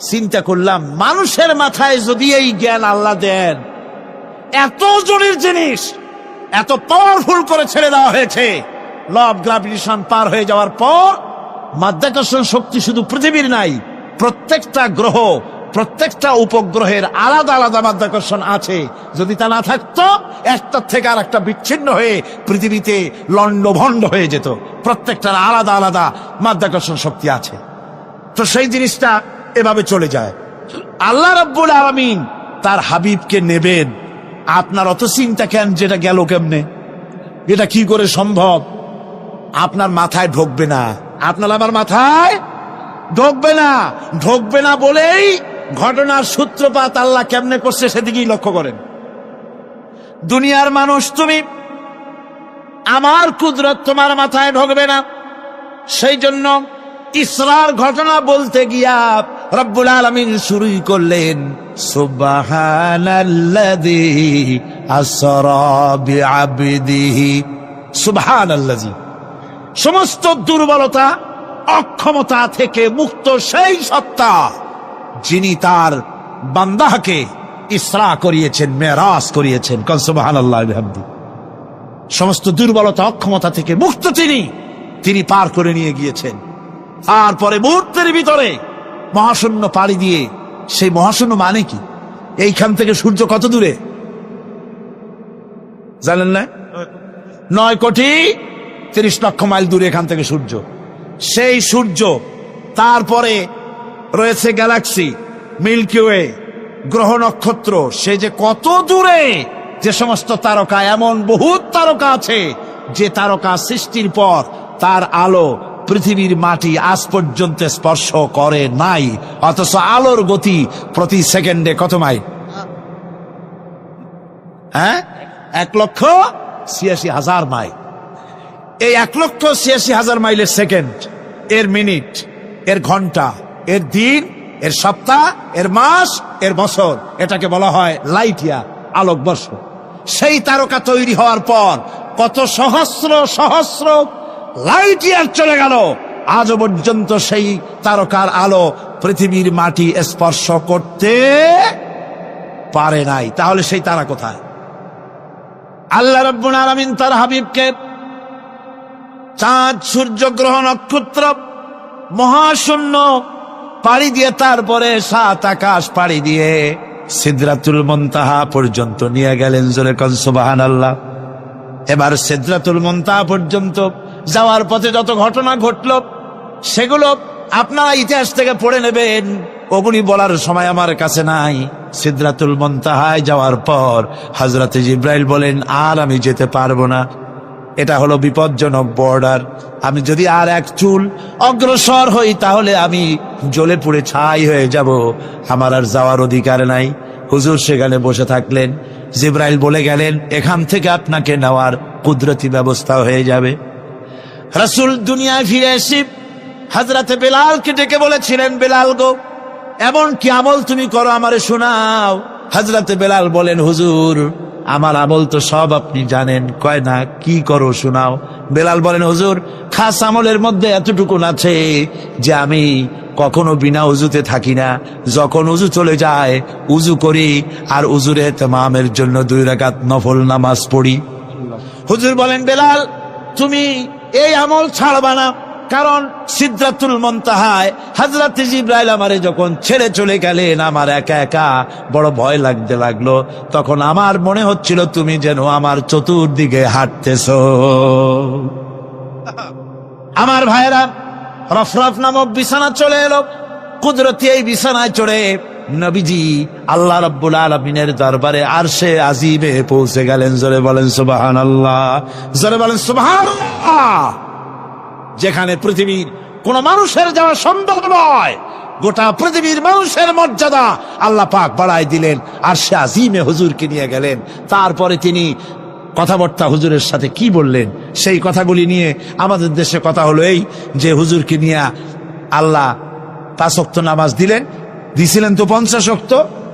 চিন্তা করলাম, মানুষের মাথায় যদি এই জ্ঞান আল্লাহ দেন, এত জনের জিনিস এত পাওয়ারফুল করে ছেড়ে দেওয়া হয়েছে, ল অফ গ্রাভিটেশন পার হয়ে যাওয়ার পর মাধ্যাকর্ষণ শক্তি শুধু পৃথিবীর নাই, প্রত্যেকটা গ্রহ, প্রত্যেকটা উপগ্রহের আলাদা আলাদা মাধ্যাকর্ষণ আছে। যদি তা না থাকতো, একটার থেকে আর একটা বিচ্ছিন্ন হয়ে পৃথিবীতে লন্ডভন্ড হয়ে যেত। প্রত্যেকটার আলাদা আলাদা মাধ্যাকর্ষণ শক্তি আছে। তো সেই জিনিসটা এভাবে চলে যায়। আল্লাহ রাব্বুল আলামিন তার হাবিবকে নেবেন, আপনার অত চিন্তা কেন? যেটা গেল কেমনে, এটা কি করে সম্ভব? আপনার মাথায় ঢুকবে না, আপনার আমার মাথায় ঢুকবে না। ঢুকবে না বলেই ঘটনার সূত্রপাত আল্লাহ কেমনে করছে সেদিকেই লক্ষ্য করেন। দুনিয়ার মানুষ, তুমি আমার কুদরত তোমার মাথায় ঢুকবে না। সেই জন্য ইসরার ঘটনা বলতে গিয়া রব্বুল আলামিন শুরুই করলেন সুবহানাল্লাযী আসরা বিআবদিহি। সুবহানাল্লাযী, সমস্ত দুর্বলতা অক্ষমতা থেকে মুক্ত সেই সত্তা যিনি তার বান্দাকে ইসরা করিয়েছেন, মেরাজ করিয়েছেন। কল সুবহানাল্লাহি ওয়া বিহামদিহি। সমস্ত দুর্বলতা অক্ষমতা থেকে মুক্ত তিনি পার করে নিয়ে গিয়েছেন। তারপরে মুহূর্তের ভিতরে মহাশূন্য পাড়ি দিয়ে, সেই মহাশূন্য মানে কি? এইখান থেকে সূর্য কত দূরে জানেন না? 9,30,00,000 মাইল দূরে এখান থেকে সূর্য। সেই সূর্য, তারপরে রয়েছে গ্যালাক্সি, মিল্কি ওয়ে, গ্রহ নক্ষত্র, সে যে কত দূরে। যে সমস্ত তারকা, এমন বহুত তারকা আছে যে তারকা সৃষ্টির পর তার আলো পৃথিবীর মাটি আজ পর্যন্ত স্পর্শ করে নাই, অথচ আলোর গতি প্রতি সেকেন্ডে কত মাইল? 1,86,000 মাইল। এই 1,86,000 মাইলের সেকেন্ড, এর মিনিট, এর ঘন্টা, এর দিন, এর সপ্তাহ, এর মাস, এর বছর, এটাকে বলা হয় লাইট ইয়ার, আলোকবর্ষ। সেই তারকা তৈরি হওয়ার পর কত সহস্র সহস্র লাইট ইয়ার চলে গেল, আজও পর্যন্ত সেই তারকার আলো পৃথিবীর মাটি স্পর্শ করতে পারে নাই। তাহলে সেই তারা কোথায়? আল্লাহ রাব্বুল আলামিন তার হাবিবকে চাঁদ, সূর্য, গ্রহ, নক্ষত্র, মহাশূন্য পাড়ি দিয়ে, তারপরে 7 আকাশ পাড়ি দিয়ে সিদরাতুল মুনতাহা পর্যন্ত নিয়ে গেলেন। জোরে কোন সুবহানাল্লাহ। এবার সিদরাতুল মুনতাহা পর্যন্ত যাওয়ার পথে যত ঘটনা ঘটল, সেগুলো আপনারা ইতিহাস থেকে পড়ে নেবেন, ওগুলি বলার সময় আমার কাছে নাই। সিদরাতুল মুনতাহায় যাওয়ার পর হযরতে জিবরাইল বলেন, আর আমি যেতে পারবো না, এটা হলো বিপজ্জনক বর্ডার। আমি যদি আর এক চুল অগ্রসর হই তাহলে আমি জ্বলে পুড়ে ছাই হয়ে যাব, আমার আর যাওয়ার অধিকার নাই। হুজুর সেখানে বসে থাকলেন। জিবরাইল বলে গেলেন, এখান থেকে আপনাকে নেওয়ার কুদরতি ব্যবস্থা হয়ে যাবে। রাসূল দুনিয়ায় ফিরে এসে হযরতে বেলালকে ডেকে বলেছিলেন, বেলাল গো, এমন কি আমল তুমি করো আমারে শোনাও। হযরতে বেলাল বলেন, হুজুর আমার আমল তো সব আপনি জানেন। কয় না, কি করো শোনাও। বেলাল বলেন, হুজুর খাস আমলের মধ্যে এতটুকু আছে যে আমি কখনো বিনা উজুতে থাকি না, যখন উজু চলে যায় উজু করি, আর উজুর ইহতিমামের জন্য 2 রাকাত নফল নামাজ পড়ি। হুজুর বলেন, বেলাল তুমি এই আমল ছাড়বা না, কারণ সিদরাতুল মুনতাহায় হযরত জিবরাইল আমারে যখন ছেড়ে চলে গেলেন, আমার একা একা বড় ভয় লাগতে লাগলো। তখন আমার মনে হচ্ছিল তুমি যেন আমার চতুর্দিকে হাঁটতেছো। আমার ভাইরা, রফরফ নামক বিছানা চলে এলো। কুদরতি এই বিছানায় চড়ে নবীজি আল্লাহ রাব্বুল আলামিনের দরবারে আরশে আজিমে পৌঁছে গেলেন। জোরে বলেন সুবহানাল্লাহ, জোরে বলেন সুবহানাল্লাহ। যেখানে পৃথিবীর কোন মানুষের যাওয়া সম্ভব নয়, গোটা পৃথিবীর মানুষের মর্যাদা আল্লাহ পাক বাড়ায় দিলেন, আরশে আজিমে হুজুরকে নিয়ে গেলেন। তারপরে তিনি কথাবার্তা হুজুরের সাথে কি বললেন, সেই কথাগুলি নিয়ে আমাদের দেশে কথা হলো এই যে হুজুরকে নিয়ে আল্লাহ 5 ওয়াক্ত নামাজ দিছিলেন তো 50 ওয়াক্ত।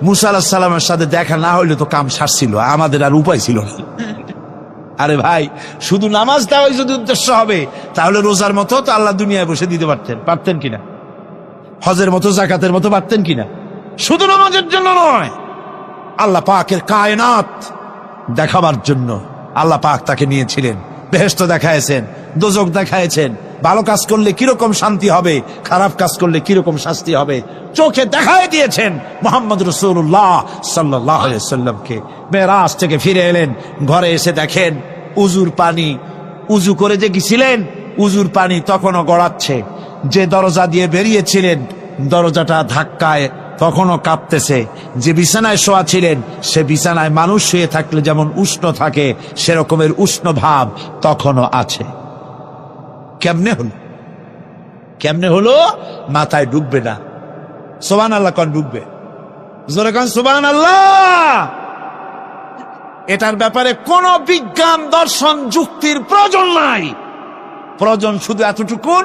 মুসা আলাইহিস সালামের সাথে দেখা না হইলে তো কাম সারছিল, আমাদের আর উপায় ছিল না। আরে ভাই, শুধু নামাজ দেওয়াই যদি উদ্দেশ্য হবে তাহলে রোজার মতো তো আল্লাহ দুনিয়ায় বসে দিতে পারতেন কিনা? হজের মতো জাকাতের মতো পারতেন কিনা? শুধু নামাজের জন্য নয়, আল্লাহ পাকের কায়নাত দেখাবার জন্য আল্লাহ পাক তাকে নিয়েছিলেন। বেহেশত দেখাইছেন, দোজক দেখাইছেন, ভালো কাজ করলে কিরকম শান্তি হবে, খারাপ কাজ করলে কিরকম শাস্তি হবে চোখে দেখাই দিয়েছেন মুহাম্মদ রাসূলুল্লাহ সাল্লাল্লাহু আলাইহি ওয়াসাল্লামকে। মেরাজ থেকে ফিরে এলেন, ঘরে এসে দেখেন উজুর পানি, উজু করে যে গেছিলেন উজুর পানি তখনও গড়াচ্ছে। যে দরজা দিয়ে বেরিয়েছিলেন দরজাটা ধাক্কায় তখনও কাঁপতেছে। যে বিছানায় শোয়া ছিলেন সে বিছানায় মানুষ শুয়ে থাকলে যেমন উষ্ণ থাকে সেরকমের উষ্ণ ভাব তখনও আছে। কেমনে হলো? কেমনে হলো? মাথায় ঢুকবে না। সুবহানাল্লাহ কোন ঢুকবে? জোরে কোন সুবহানাল্লাহ। এটার ব্যাপারে কোন বিজ্ঞান দর্শন যুক্তির প্রয়োজন নাই। প্রয়োজন শুধু এতটুকু,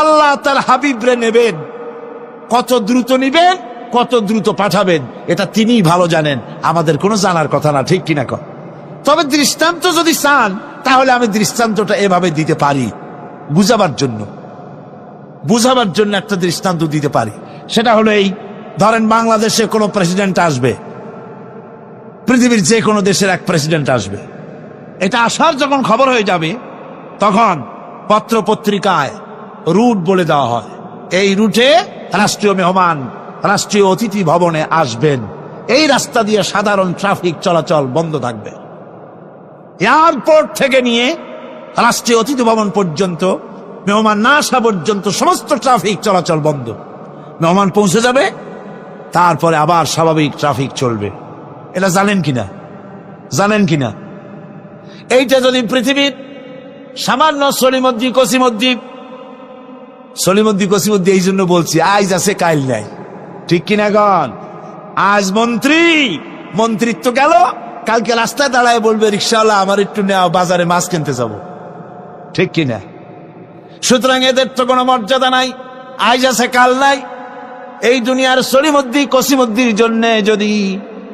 আল্লাহ তার হাবিবরে নেবেন, কত দ্রুত নিবেন, কত দ্রুত পাঠাবেন এটা তিনিই ভালো জানেন, আমাদের কোনো জানার কথা না, ঠিক কিনা কর? তবে দৃষ্টান্ত যদি চান তাহলে আমি দৃষ্টান্তটা এভাবে দিতে পারি, বুঝাবার জন্য একটা দৃষ্টান্ত দিতে পারি। সেটা হলো এই, ধরেন বাংলাদেশে কোনো প্রেসিডেন্ট আসবে, পৃথিবীর যে কোনো দেশের এক প্রেসিডেন্ট আসবে, এটা আসার যখন খবর হয়ে যাবে তখন পত্র পত্রিকায় রুট বলে দেওয়া হয়, এই রুটে রাষ্ট্রীয় মেহমান রাষ্ট্রীয় অতিথি ভবনে আসবেন, এই রাস্তা দিয়ে সাধারণ ট্রাফিক চলাচল বন্ধ থাকবে। এয়ারপোর্ট থেকে নিয়ে রাষ্ট্রীয় অতিথি ভবন পর্যন্ত মেহমান না আসা পর্যন্ত সমস্ত ট্রাফিক চলাচল বন্ধ। মেহমান পৌঁছে যাবে, তারপরে আবার স্বাভাবিক ট্রাফিক চলবে। এটা জানেন কিনা? এইটা যদি পৃথিবীর সামান্য সলিমদ্দি কসিমদ্দি, এই জন্য বলছি আজ আছে কাল নাই, ঠিক কিনা গণ? আজ মন্ত্রিত্ব গেল, কালকে রাস্তায় দাঁড়ায় বলবে রিক্সাওয়ালা আমার একটু নেওয়া, বাজারে মাছ কিনতে যাব, ঠিক কিনা? সুতরাং এদের তো কোনো মর্যাদা নাই, আজ আছে কাল নাই। এই দুনিয়ার সলিমদ্দি কসিমদ্দির জন্য যদি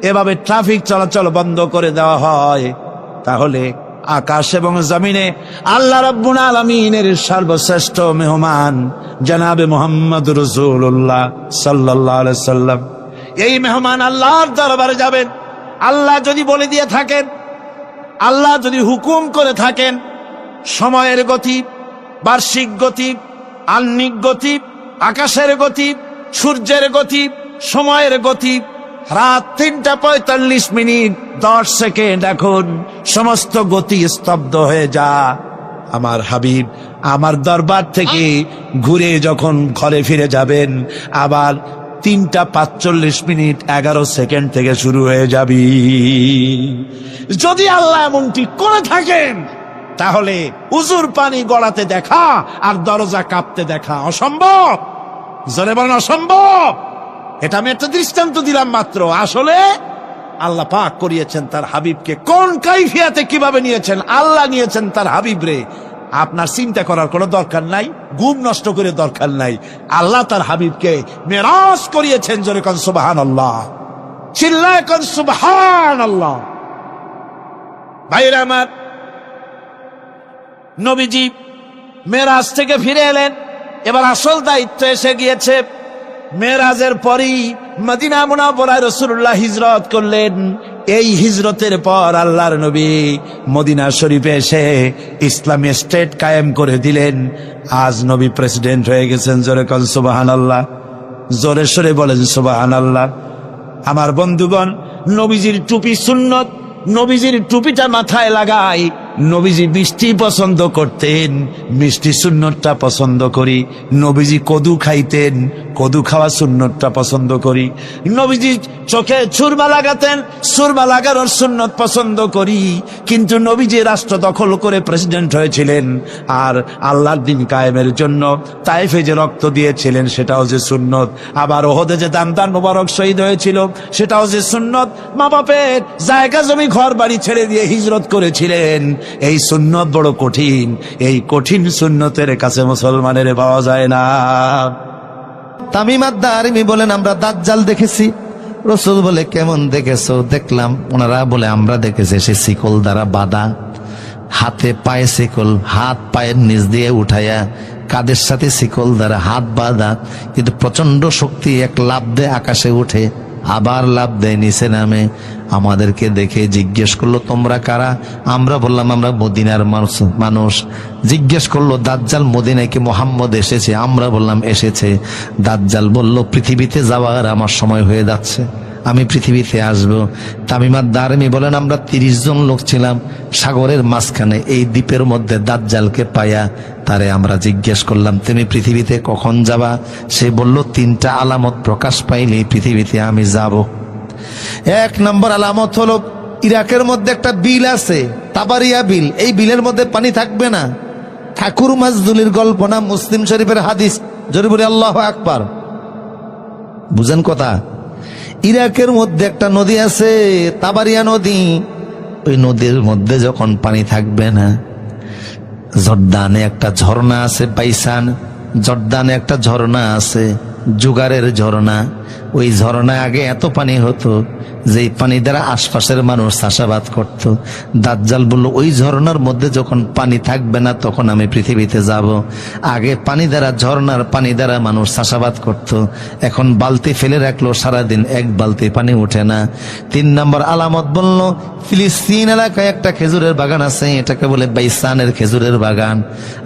এভাবে ট্রাফিক চলাচল বন্ধ করে দেওয়া হয় তাহলে আকাশ এবং জমিনে আল্লাহ রাব্বুল আলামিনের সর্বশ্রেষ্ঠ মেহমান জনাবে মুহাম্মদ রাসূলুল্লাহ সাল্লাল্লাহু আলাইহি সাল্লাম, এই মেহমান আল্লাহর দরবারে যাবেন। আল্লাহ যদি বলে দিয়ে থাকেন, আল্লাহ যদি হুকুম করে থাকেন, সময়ের গতি, বার্ষিক গতি, আহ্নিক গতি, আকাশের গতি, সূর্যের গতি, সময়ের গতি, রাত 3:45 10 সেকেন্ড, এখন সমস্ত গতি স্তব্ধ হয়ে যা। আমার হাবিব আমার দরবার থেকে ঘুরে যখন ঘরে ফিরে যাবেন আবার 3:45 11 সেকেন্ড থেকে শুরু হয়ে যাবি। যদি আল্লাহ এমনটি করে থাকেন তাহলে উজুর পানি গড়াতে দেখা আর দরজা কাঁপতে দেখা অসম্ভব। জোরে বলেন অসম্ভব। এটা আমি একটা দৃষ্টান্ত দিলাম মাত্র। আসলে আল্লাহ পাক করিয়েছেন তার হাবিবকে, কোন কাইফিয়াতে কিভাবে নিয়েছেন আল্লাহ নিয়েছেন তার হাবিবরে। আপনার চিন্তা করার কোনো দরকার নাই, ঘুম নষ্ট করে দরকার নাই। আল্লাহ তার হাবিবকে মেরাজ করিয়েছেন। জোরে কোন সুবহানাল্লাহ, চিল্লায় কোন সুবহানাল্লাহ। ভাইরা আমার, নবীজি মেরাজ থেকে ফিরে এলেন, এবার আসল দায়িত্ব এসে গিয়েছে। মেরাজের পরই মদিনা মুনাওয়ারায় রাসূলুল্লাহ হিজরত করলেন। এই হিজরতের পর আল্লাহর নবী মদিনা শরীফে এসে ইসলামী স্টেট কায়েম করে দিলেন। আজ নবী প্রেসিডেন্ট হয়ে গেছেন। জোরে কোন সুবহানাল্লাহ, জোরে সরে বলেন সুবহানাল্লাহ। আমার বন্ধুগণ, নবীজির টুপি সুন্নত, নবীজির টুপিটা মাথায় লাগাই। নবীজি মিষ্টি পছন্দ করতেন, মিষ্টি সুন্নতটা পছন্দ করি। নবীজি কদু খাইতেন, কদু খাওয়া সুন্নতটা পছন্দ করি। নবীজি চোখে সুরমা লাগাতেন, সুরমা লাগানোর সুন্নত পছন্দ করি। কিন্তু নবীজি রাষ্ট্র দখল করে প্রেসিডেন্ট হয়েছিলেন আর আল্লাহর দ্বীন কায়েমের জন্য তায়েফে যে রক্ত দিয়েছিলেন সেটাও যে সুন্নত। আবার ওহদে যে দামদার মোবারক শহীদ হয়েছিল সেটাও যে সুন্নত। মা বাপের জায়গা জমি ঘর বাড়ি ছেড়ে দিয়ে হিজরত করেছিলেন। এই সুন্নত বড় কঠিন, এই কঠিন সুন্নতের কাছে মুসলমানের পাওয়া যায় না। তামিম আদ-দারিমি বলেন আমরা দাজ্জাল দেখেছি। রাসূল বলে কেমন দেখেছো? দেখলাম। ওনারা বলে আমরা দেখেছি সে শিকল দ্বারা বাঁধা, হাতে পায়ে শিকল, হাত পায়ের নিচ দিয়ে উঠাইয়া কাদের সাথে শিকল দ্বারা হাত বাঁধা, কিন্তু প্রচন্ড শক্তি এক লাফ দেয় আকাশে উঠে, আবার লাফ দেয় নিচে নামে। আমাদেরকে দেখে জিজ্ঞেস করলো তোমরা কারা? আমরা বললাম আমরা মদিনার মানুষ। জিজ্ঞেস করলো দাজ্জাল মদিনায় কি মোহাম্মদ এসেছে? আমরা বললাম এসেছে। দাজ্জাল বলল পৃথিবীতে যাওয়ার আমার সময় হয়ে যাচ্ছে, আমি পৃথিবীতে আসব। তামিমাদ দারমি বলেন আমরা 30 জন লোক ছিলাম সাগরের মাঝখানে, এই দ্বীপের মধ্যে দাজ্জালকে পাইয়া তারে আমরা জিজ্ঞেস করলাম তুমি পৃথিবীতে কখন যাবা? সে বলল 3টা আলামত প্রকাশ পাইলে পৃথিবীতে আমি যাব। 1 নম্বর আলামত হলো ইরাকের মধ্যে একটা বিল আছে, তাবারিয়া বিল। এই বিলের মধ্যে পানি থাকবে না। ঠাকুর মাজদুলির গল্প না, মুসলিম শরীফের হাদিস। জোরে বলি আল্লাহু আকবার। বুঝেন কথা? ইরাকের মধ্যে একটা নদী আছে, তাবারিয়া নদী। ওই নদীর মধ্যে যখন পানি থাকবে না, জর্দানে একটা ঝর্ণা আছে, বাইসান জর্দানে একটা ঝর্ণা আছে, জুগারের ঝর্ণা। ওই ঝর্ণায় আগে এত পানি হতো যে পানি দ্বারা আশপাশের মানুষ চাষাবাদ করত। দাজ্জাল বলল ওই ঝর্ণার মধ্যে যখন পানি থাকবে না তখন আমি পৃথিবীতে যাব। আগে পানি দ্বারা, ঝর্ণার পানি দ্বারা মানুষ চাষাবাদ করত, এখন বালতি ফেলে রাখলো, সারাদিন 1 বালতি পানি ওঠে না। 3 নম্বর আলামত বলল ফিলিস্তিন এলাকায় একটা খেজুরের বাগান আছে, এটাকে বলে বাইসানের খেজুরের বাগান।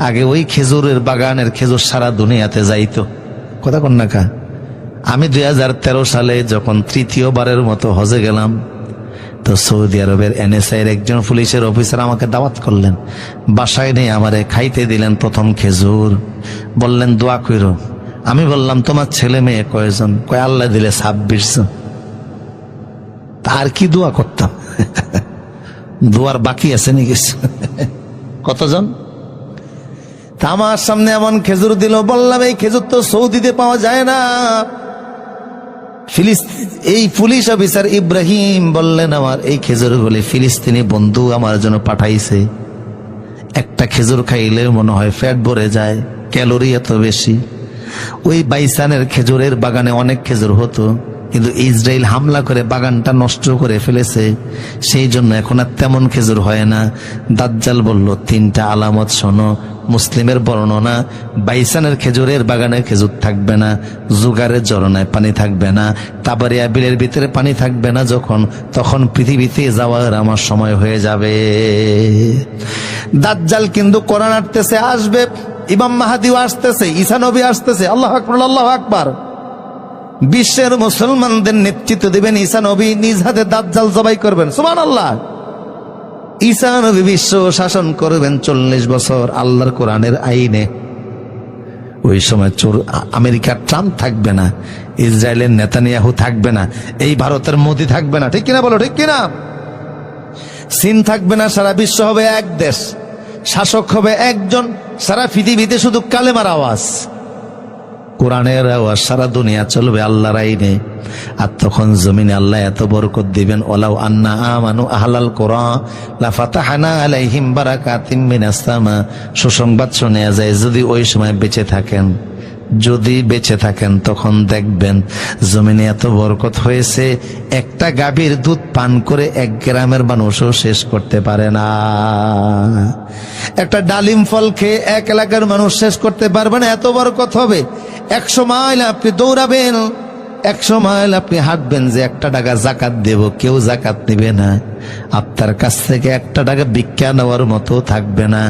আগে ওই খেজুরের বাগানের খেজুর সারা দুনিয়াতে যাইতো। কথা কন না কা? আমি 2013 সালে যখন 3য়-বারের মতো হজে গেলাম, তো সৌদি আরবের NSA এর একজন পুলিশের অফিসার আমাকে দাওয়াত করলেন, বাসায় নিয়ে আমারে খাইতে দিলেন প্রথম খেজুর। বললেন দোয়া কইরো। আমি বললাম তোমার ছেলে মেয়ে কয়জন? কয় আল্লাহ দিলে 26 জন। তার কি দোয়া করতাম? দোয়ার বাকি আছে নাকি? কতজন? আমার সামনে এমন খেজুর দিল, বললাম এই খেজুর তো সৌদিতে পাওয়া যায় না। এই পুলিশ অফিসার ইব্রাহিম বললেন আমার এই খেজুর গুলি ফিলিস্তিনি বন্ধু আমার জন্য পাঠাইছে। একটা খেজুর খাইলে মনে হয় পেট ভরে যায়, ক্যালোরি এত বেশি। ওই বাইসানের খেজুরের বাগানে অনেক খেজুর হতো, কিন্তু ইসরায়েল হামলা করে বাগানটা নষ্ট করে ফেলেছে, সেই জন্য এখন আর তেমন খেজুর হয় না। দাজ্জাল বলল 3টা আলামত শোনো। মুসলিমের বর্ণনা, বাইসানের খেজুরের বাগানে খেজুর থাকবে না, জুগারের ঝরনায় পানি থাকবে না, তাবারিয়া বিলের ভিতরে পানি থাকবে না যখন, তখন পৃথিবীতে যাওয়ার আমার সময় হয়ে যাবে। দাজ্জাল কিন্তু কোরআন আসতেছে, আসবে, ইমাম মাহদিও আসতেছে, ঈসা নবী আসতেছে। আল্লাহু আকবার, আল্লাহু আকবার। বিশ্বের মুসলমানদের নেতৃত্ব দিবেন ঈসা নবী, নিজ হাতে দাজ্জাল জবাই করবেন। সুবহানাল্লাহ। ঈসা নবী বিশ্ব শাসন করবেন 40 বছর আল্লাহর কোরআনের আইনে। ওই সময় আমেরিকার ট্রাম্প থাকবে না, ইসরায়েলের নেতানিয়াহু থাকবে না, এই ভারতের মোদি থাকবে না। ঠিক কিনা বলো? ঠিক কিনা? চীন থাকবে না, সারা বিশ্ব হবে এক দেশ, শাসক হবে একজন, সারা পৃথিবীতে শুধু কালেমার আওয়াজ, কোরআনের আওয়াজ, সারা দুনিয়া চলবে আল্লাহর আইনে। আর তখন জমিনে আল্লাহ এত বরকত দিবেন, ওয়ালাউ আন্না আমানু আহলাল কুরা লাফাতাহনা আলাইহিম বারাকাতিম মিনাস সামা। সুসংবাদ শোনা যায় যদি ওই সময় বেঁচে থাকেন, যদি বেঁচে থাকেন তখন দেখবেন জমিনে এত বরকত হয়েছে, একটা গাভীর দুধ পান করে 1 গ্রামের মানুষও শেষ করতে পারে না। একটা ডালিম ফল খেয়ে 1 এলাকার মানুষ শেষ করতে পারবে না, এত বরকত হবে। 100 মাইল আপনি দৌড়াবেন, 100 মাইল আপনি হাঁটবেন যে 1 টাকা জাকাত দেব, কেউ জাকাত নেবে না। আপনার কাছ থেকে 1 টাকা ভিক্ষা নেওয়ার মতো থাকবে না।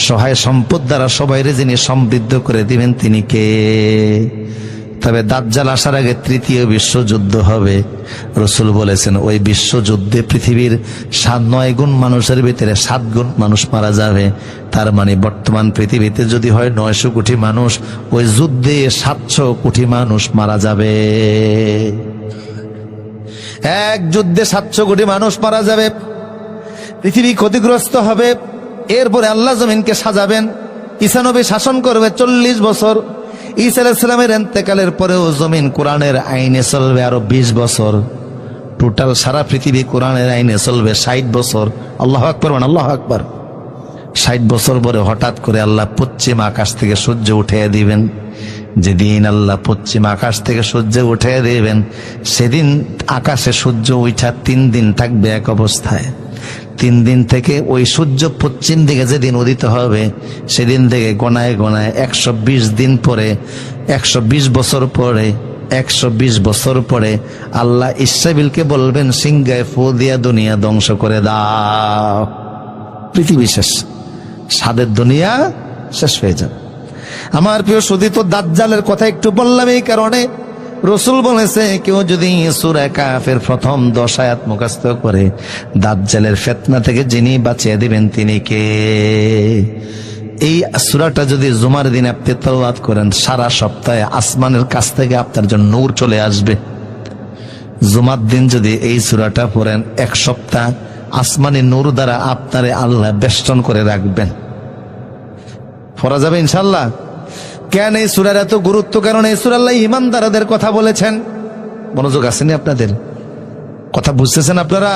সহায় সম্পদ দ্বারা সবাইরে যিনি সমৃদ্ধ করে দিবেন তিনি কে? তবে দাজ্জাল আসার আগে 3য় বিশ্বযুদ্ধ হবে। রাসূল বলেছেন ওই বিশ্বযুদ্ধে পৃথিবীর 9 গুণ মানুষের ভিতরে 7 গুণ মানুষ মারা যাবে। তার মানে বর্তমান পৃথিবীতে যদি হয় 900 কোটি মানুষ, ওই যুদ্ধে 700 কোটি মানুষ মারা যাবে। এক যুদ্ধে 700 কোটি মানুষ মারা যাবে, পৃথিবী ক্ষতিগ্রস্ত হবে। এরপরে আল্লাহ জমিনকে সাজাবেন, ঈসা নবী শাসন করবে 40 বছর। ঈসা আলাইহিস সালামের ইন্তেকালের পরেও জমিন কোরআনের আইনে চলবে আরো 20 বছর। টোটাল সারা পৃথিবী কোরআনের আইনে চলবে 60 বছর। আল্লাহু আকবার, আল্লাহু আকবার। 60 বছর পরে হঠাৎ করে আল্লাহ পশ্চিম আকাশ থেকে সূর্য উঠিয়ে দিবেন। যেদিন আল্লাহ পশ্চিম আকাশ থেকে সূর্য উঠিয়ে দিবেন, সেদিন আকাশে সূর্য উঠা 3 দিন থাকবে এক অবস্থায়। 3 দিন থেকে ওই সূর্য পশ্চিম দিকে যেদিন উদিত হবে সেদিন থেকে গোনায় গোনায় 120 দিন পরে, 120 বছর পরে, 120 বছর পরে আল্লাহ ইসরাফিলকে বলবেন সিংহায় ফু দিয়া দুনিয়া ধ্বংস করে দাও। পৃথিবী শেষ, সাদের দুনিয়া শেষ হয়ে যাবে। আমার প্রিয় সুধী, তো দাজ্জালের কথা একটু বললাম এই কারণে, রসুল বলেছে কেউ যদি সূরা কাফের প্রথম 10 আয়াত মুখস্থ করে দাজ্জালের ফিতনা থেকে যিনি বাঁচিয়ে দিবেন তিনি কে? এই সূরাটা যদি জুমার দিন আপনি তেলাওয়াত করেন সারা সপ্তাহে আসমানের কাছ থেকে আপনার জন্য নূর চলে আসবে। জুমার দিন যদি এই সূরাটা পড়েন 1 সপ্তাহ আসমানি নূর দ্বারা আপনারে আল্লাহ বেষ্টন করে রাখবেন। পড়া যাবে ইনশাআল্লাহ। কেন এই সূরার এত গুরুত্ব? কারণ এই সূরা আল্লাহ ঈমানদারদের কথা বলেছেন। মনোযোগ আসেনি আপনাদের? কথা বুঝতেছেন আপনারা?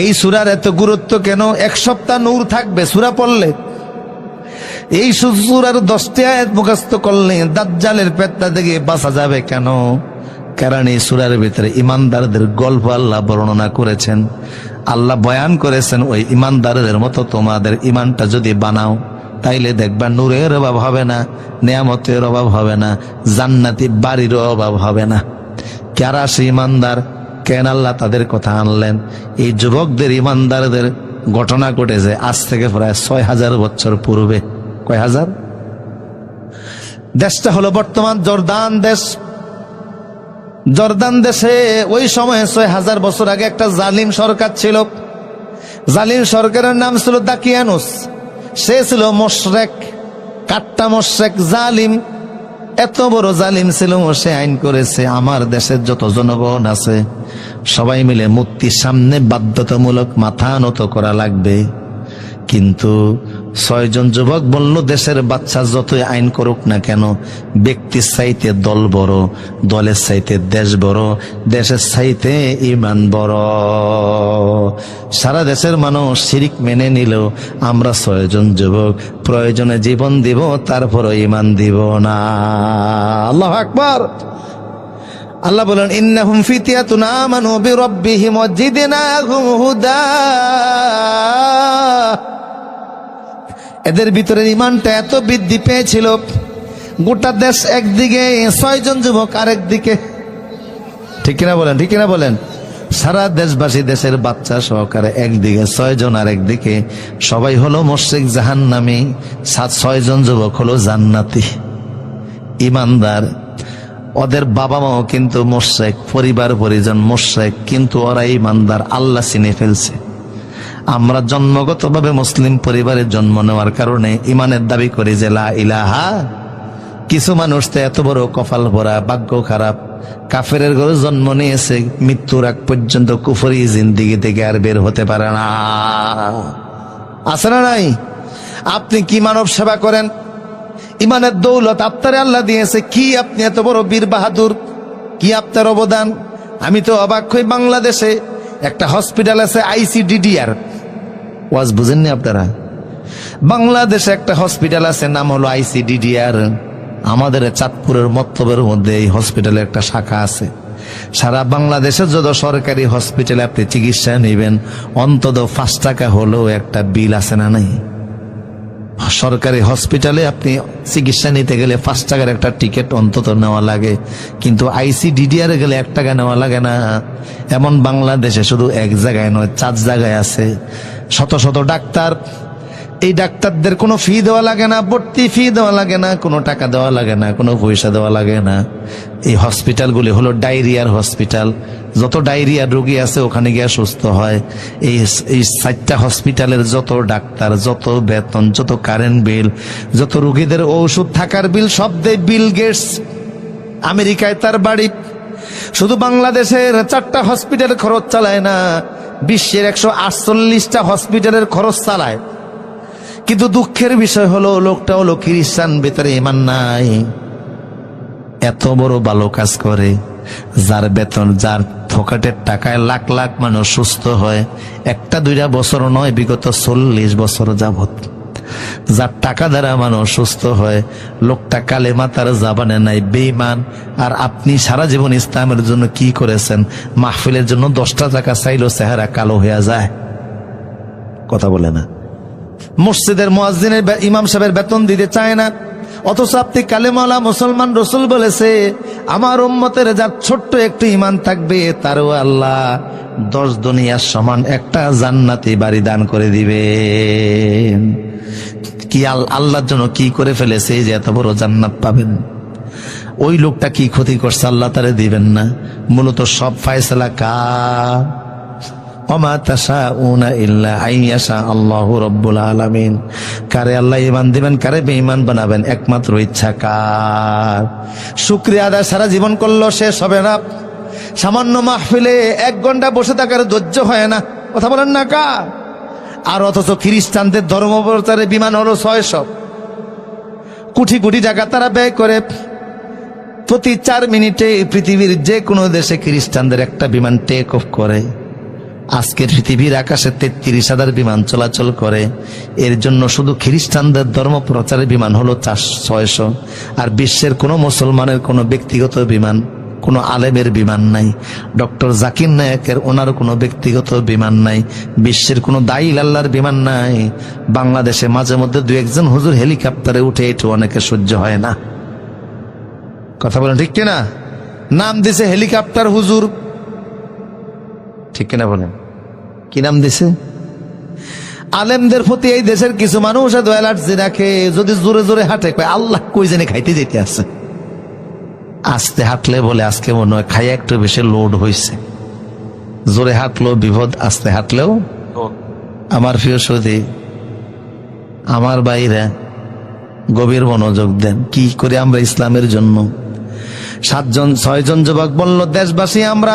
এই সূরার এত গুরুত্ব কেন? 1 সপ্তাহ নূর থাকবে সূরা পড়লে। এই সূরার 10টি আয়াত মুখস্থ করলে দাজ্জালের ফিতনা থেকে বাঁচা যাবে। কেন? কারণ এই সূরার ভিতরে ঈমানদারদের গল্প আল্লাহ বর্ণনা করেছেন। আল্লাহ বয়ান করেছেন ওই ঈমানদারদের মতো তোমাদের ঈমানটা যদি বানাও তাইলে দেখবা নূরের অভাব হবে না, নিয়ামতের অভাব হবে না, জান্নাতি বাড়ির অভাব হবে না। কারা সেই ঈমানদার? কেন আল্লাহ তাদের কথা আনলেন? এই যুবকদের ঈমানদারদের ঘটনা ঘটেছে আজ থেকে প্রায় 6000 বছর পূর্বে। কয় হাজার? দেশটা হলো বর্তমান জর্দান দেশ। জর্দান দেশে ওই সময়ে 6000 বছর আগে একটা জালিম সরকার ছিল। জালিম সরকারের নাম ছিল দাকিয়ানুস। সে ছিল মুশরিক, কাট্টা মুশরিক, জালিম। এত বড় জালিম ছিল, সে আইন করেছে আমার দেশের যত জনগণ আছে সবাই মিলে মূর্তির সামনে বাধ্যতামূলক মাথা নত করা লাগবে। কিন্তু 6 জন যুবক বলল দেশের বাচ্চা যতই আইন করুক না কেন, ব্যক্তির চাইতে দল বড়, দলের চাইতে দেশ বড়, দেশের চাইতে ঈমান বড়। সারা দেশের মানুষ শিরিক মেনে নিল, আমরা 6 জন যুবক প্রয়োজনে জীবন দিব, তারপরও ঈমান দিব না। আল্লাহু আকবার। আল্লাহ বলেন ইন্নাহুম ফিতয়াতুন আমানু বিরাব্বিহিম ওয়াজিদনাহুম হুদা। এদের ভিতরে ঈমানটা এত বৃদ্ধি পেয়েছিল, গোটা দেশ একদিকে, 6 জন যুবক আরেক দিকে। ঠিক কিনা বলেন? ঠিক কিনা বলেন? সারা দেশবাসী, দেশের বাচ্চা সহকারে একদিকে, 6 জন আরেক দিকে। সবাই হলো মুশরিক, জাহান্নামী। 6 জন যুবক হলো জান্নাতি, ঈমানদার। ওদের বাবা মাও কিন্তু মুশরিক, পরিবার পরিজন মুশরিক, কিন্তু ওরা ঈমানদার, আল্লাহ চিনে ফেলছে। আমরা জন্মগতভাবে মুসলিম পরিবারে জন্ম নেওয়ার কারণে ঈমানের দাবি করি যে লা ইলাহা। কিছু মানুষ তো এত বড় কপাল ভরা, ভাগ্য খারাপ, কাফেরের ঘরে জন্ম নিয়েছে, মৃত্যুর আগ পর্যন্ত কুফরি জিন্দেগি থেকে আর বের হতে পারে না। আছে না নাই? আপনি কি মানব সেবা করেন? ঈমানের দৌলত আপনারে আল্লাহ দিয়েছে, কি আপনি এত বড় বীর বাহাদুর, কি আপনার অবদান? আমি তো অবাক হই, বাংলাদেশে একটা হসপিটাল আছে ICDDR। ওয়াজ বুঝেননি আপনারা? বাংলাদেশে একটা হসপিটাল আছে, নাম হলো ICDDR। আমাদের চাঁদপুরের মত্তবের মধ্যে এই হসপিটালের একটা শাখা আছে। সারা বাংলাদেশে যত সরকারি হসপিটালে আপনি চিকিৎসা নেবেন অন্তত 5 টাকা হলেও একটা বিল আছে না নাই? সরকারি হসপিটালে আপনি চিকিৎসা নিতে গেলে 5 টাকার একটা টিকিট অন্তত নেওয়া লাগে, কিন্তু ICDDR গেলে 1 টাকা নেওয়া লাগে না। এমন বাংলাদেশে শুধু 1 জায়গায় নয়, 4 জায়গায় আছে। শত শত ডাক্তার। এই ডাক্তারদের কোনো ফি দেওয়া লাগে না, ভর্তি ফি দেওয়া লাগে না, কোনো টাকা দেওয়া লাগে না, কোনো পয়সা দেওয়া লাগে না। এই হসপিটালগুলি হলো ডায়রিয়ার হসপিটাল। যত ডায়রিয়ার রোগী আছে ওখানে গিয়ে সুস্থ হয়। এই 4টা হসপিটালের যত ডাক্তার, যত বেতন, যত কারেন্ট বিল, যত রোগীদের ঔষধ, থাকার বিল, সব দেয় বিল গেটস। আমেরিকায় তার বাড়ি। শুধু বাংলাদেশের 4টা হসপিটাল খরচ চালায় না, বিশ্বের 148টা হসপিটালের খরচ চালায়। কিন্তু দুঃখের বিষয় হলো লোকটা হলো খ্রিস্টান, ভিতরে ঈমান নাই। এত বড় ভালো কাজ করে, যার বেতন, যার ফোকাটের টাকায় লাখ লাখ মানুষ সুস্থ হয়। 1-2 বছর নয়, বিগত 40 বছর যাবত যার টাকা দ্বারা মানুষ সুস্থ হয়। লোকটা কালেমা তার জাবানে নাই, বেঈমান। আর আপনি সারা জীবন ইসলামের জন্য কি করেছেন? মাহফিলের জন্য 10টা টাকা চাইলেও চেহারা কালো হয়ে যায়। কথা বলে না। মসজিদের মুয়াজ্জিনের ইমাম সাহেবের বেতন দিতে চায় না, অথচ আপনি কালেমাওয়ালা মুসলমান। রসুল বলেছে আমার উম্মতের যার ছোট্ট একটু ইমান থাকবে তারও আল্লাহ 10 দুনিয়ার সমান একটা জান্নাতি বাড়ি দান করে দিবেন। কি আল্লাহর জন্য কি করে ফেলেছে যে এত বড় জান্নাত পাবেন? ওই লোকটা কি ক্ষতি করছে আল্লাহ তারে দিবেন না? মূলত সব ফায়সালা কার? ওমা তাশাউনা ইল্লা আইয়াশা আল্লাহু রাব্বুল আলামিন। কারে আল্লাহ ঈমান দিবেন, কারে বেঈমান বানাবেন, একমাত্র ইচ্ছা কার? শুকরিয়া আদায় সারা জীবন করলো শেষ হবে না। সামান্য মাহফিলে 1 ঘন্টা বসে থাকার ধৈর্য হয় না, কথা বলেন না কার? আর অথচ খ্রিস্টানদের ধর্ম প্রচারে বিমান হলো 600। কোটি কোটি টাকা তারা ব্যয় করে। প্রতি 4 মিনিটে পৃথিবীর যে কোনো দেশে খ্রিস্টানদের একটা বিমান টেক অফ করে। আজকে পৃথিবীর আকাশে 33,000 বিমান চলাচল করে। এর জন্য শুধু খ্রিস্টানদের ধর্ম প্রচারের বিমান হলো 600। আর বিশ্বের কোনো মুসলমানের কোনো ব্যক্তিগত বিমান, কোনো আলেমের বিমান নাই। ডক্টর জাকির নায়েকের ওনার কোনো ব্যক্তিগত বিমান নাই। বিশ্বের কোনো দায়ী আল্লাহর বিমান নাই। বাংলাদেশে মাঝে মধ্যে 2-1 হুজুর হেলিকপ্টারে উঠে একটু অনেকে সহ্য হয় না, কথা বলেন ঠিক কিনা? নাম দিছে হেলিকপ্টার হুজুর, ঠিক কিনা বলেন? কি নাম দিছে? আলেমদের প্রতি এই দেশের কিছু মানুষ এত অ্যালার্জি রাখে, যদি জোরে জোরে হাঁটে কয় আল্লাহ কই জানি খাইতে যেতে আছে। আস্তে হাঁটলে বলে আজকে মনে হয় খাইয়া একটু বেশি লোড হয়েছে। জোরে হাঁটলেও বিপদ, আস্তে হাঁটলেও। আমার প্রিয় সুধী, আমার বাইরে গভীর মনোযোগ দেন। কি করে আমরা ইসলামের জন্য 6 জন যুবক বলল দেশবাসী আমরা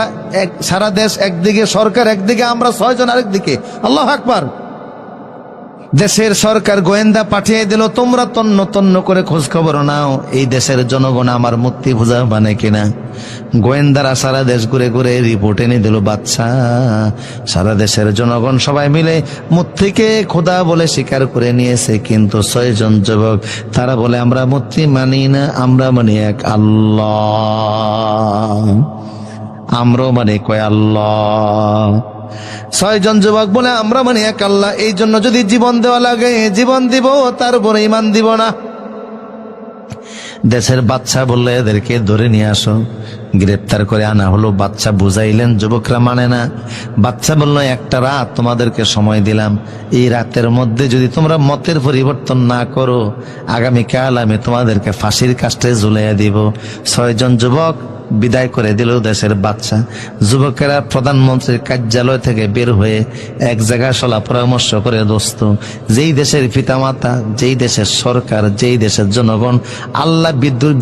সারা দেশ একদিকে, সরকার একদিকে, আমরা 6 জন আরেকদিকে। আল্লাহু আকবার। দেশের সরকার গোয়েন্দা পাঠিয়ে দিল, তোমরা তন্ন তন্ন করে খোঁজ খবর নাও এই দেশের জনগণ আমার মূর্তি পূজা মানে কিনা। গোয়েন্দারা সারা দেশ ঘুরে ঘুরে রিপোর্ট এনে দিল, বাচ্চা সারা দেশের জনগণ সবাই মিলে মূর্তিকে খোদা বলে স্বীকার করে নিয়েছে, কিন্তু 6 জন যুবক তারা বলে আমরা মূর্তি মানি না, আমরা মানি এক আল্লাহ। আমরাও মানে কয় আল্লাহ। 6 জন যুবক বলে আমরা মানে এক আল্লাহ, এই জন্য যদি জীবন দেওয়া লাগে জীবন দিব, তারপরে ঈমান দিব না। দেশের বাচ্চা বললে এদেরকে ধরে নিয়ে আসো, গ্রেপ্তার করে আনা হলো। বাচ্চা বুঝাইলেন, যুবকরা মানে না। বাচ্চা বলল একটা রাত তোমাদেরকে সময় দিলাম, এই রাতের মধ্যে যদি তোমরা মতের পরিবর্তন না করো আগামীকাল আমি তোমাদেরকে ফাঁসির কাস্টে ঝুলাইয়া দিব। 6 জন যুবক বিদায় করে দিল দেশের বাচ্চা। যুবকেরা প্রধানমন্ত্রীর কার্যালয় থেকে বের হয়ে এক জায়গায় সলা পরামর্শ করে, দোস্ত যেই দেশের পিতামাতা, যেই দেশের সরকার, যেই দেশের জনগণ আল্লাহ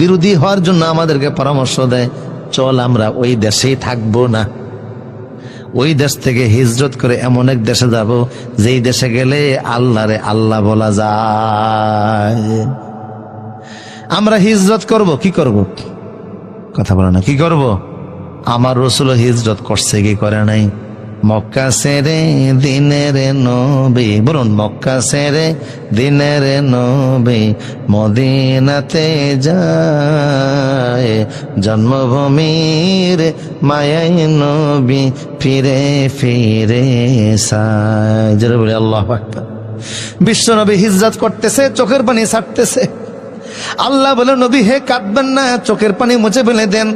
বিরোধী হওয়ার জন্য আমাদেরকে পরামর্শ দেয়, চল আমরা ওই দেশেই থাকবো না, ওই দেশ থেকে হিজরত করে এমন এক দেশে যাব যেই দেশে গেলে আল্লাহরে আল্লাহ বলা যায়। আমরা হিজরত করব। কি করব? কথা বলে না, কি করব? আমার রাসূল হিজরত করছে কি করে নাই? মক্কা ছেড়ে দিনের নবী, বলুন মক্কা ছেড়ে দিনের নবী মদিনাতে যায়, জন্মভূমির মায়াই নবী ফিরে ফিরে সায়। যারা বলে আল্লাহু আকবার। বিশ্ব নবী হিজরত করতেছে, চোখের পানি ছাড়তেছে। আল্লাহ বলে নবী হে কাঁদবেন না, চোখের পানি মুছে ফেলে দেন।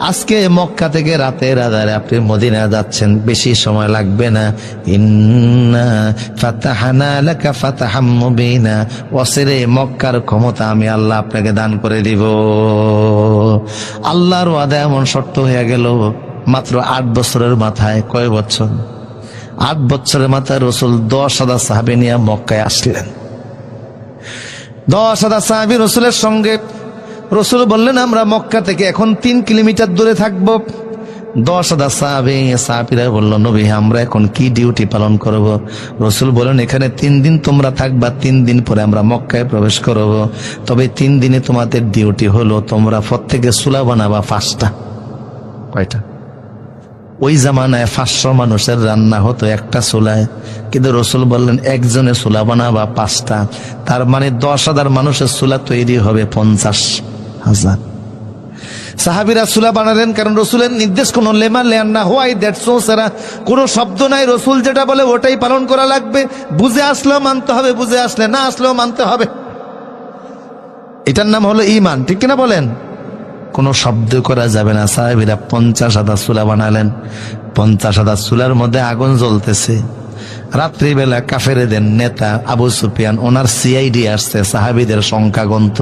আজকে মক্কা থেকে রাতের আধারে আপনি মদিনা যাচ্ছেন, বেশি সময় লাগবে না। ইন্না ফাতাহানা লাকা ফাতাহাম মুবিনা, অসিরে মক্কার ক্ষমতা আমি আল্লাহ আপনাকে দান করে দিব। আল্লাহর ওয়াদা এমন শর্ত হয়ে গেল, মাত্র 8 বছরের মাথায়, কয় বছর? 8 বছরের মাথায় রাসূল 10,000 সাহাবী নিয়ে মক্কায় আসলেন। 10,000 সাহাবী রাসূলের সঙ্গে। রাসূল বললেন আমরা মক্কা থেকে এখন 3 কিলোমিটার দূরে থাকবো। 10,000 সাহাবীরা বলল নবী আমরা এখন কি ডিউটি পালন করব? রাসূল বলেন এখানে 3 দিন তোমরা থাকবা, 3 দিন পরে আমরা মক্কায় প্রবেশ করব। তবে 3 দিনে তোমাদের ডিউটি হলো তোমরা প্রত্যেকে চুলা বানাবা 5টা। কয়টা? ওই জামানায় 500 মানুষের রান্না হতো একটা চুলায়, কিন্তু রাসূল বললেন একজনের চুলা বানাবা 5টা। তার মানে 10,000 মানুষের চুলা তৈরি হবে 50,000। সাহাবীরা সুলা বানালেন, কারণ রসুলের নির্দেশ কোন লেমা লেয়ান্না হোয়াই দ্যাট সো সারা, কোনো শব্দ নাই, রসুল যেটা বলে ওটাই পালন করা লাগবে। বুঝে আসলেও মানতে হবে, বুঝে আসলে না আসলেও মানতে হবে। এটার নাম হলো ঈমান, ঠিক কিনা বলেন? কোনো শব্দ করা যাবে না। সাহাবীরা 50,000 সুলা বানালেন। 50,000 সুলার মধ্যে আগুন জ্বলতেছে। রাত্রিবেলা কাফেরদের নেতা আবু সুফিয়ান, ওনার সিআইডি আসছে, সাহাবীদের সংখ্যা গন্ত,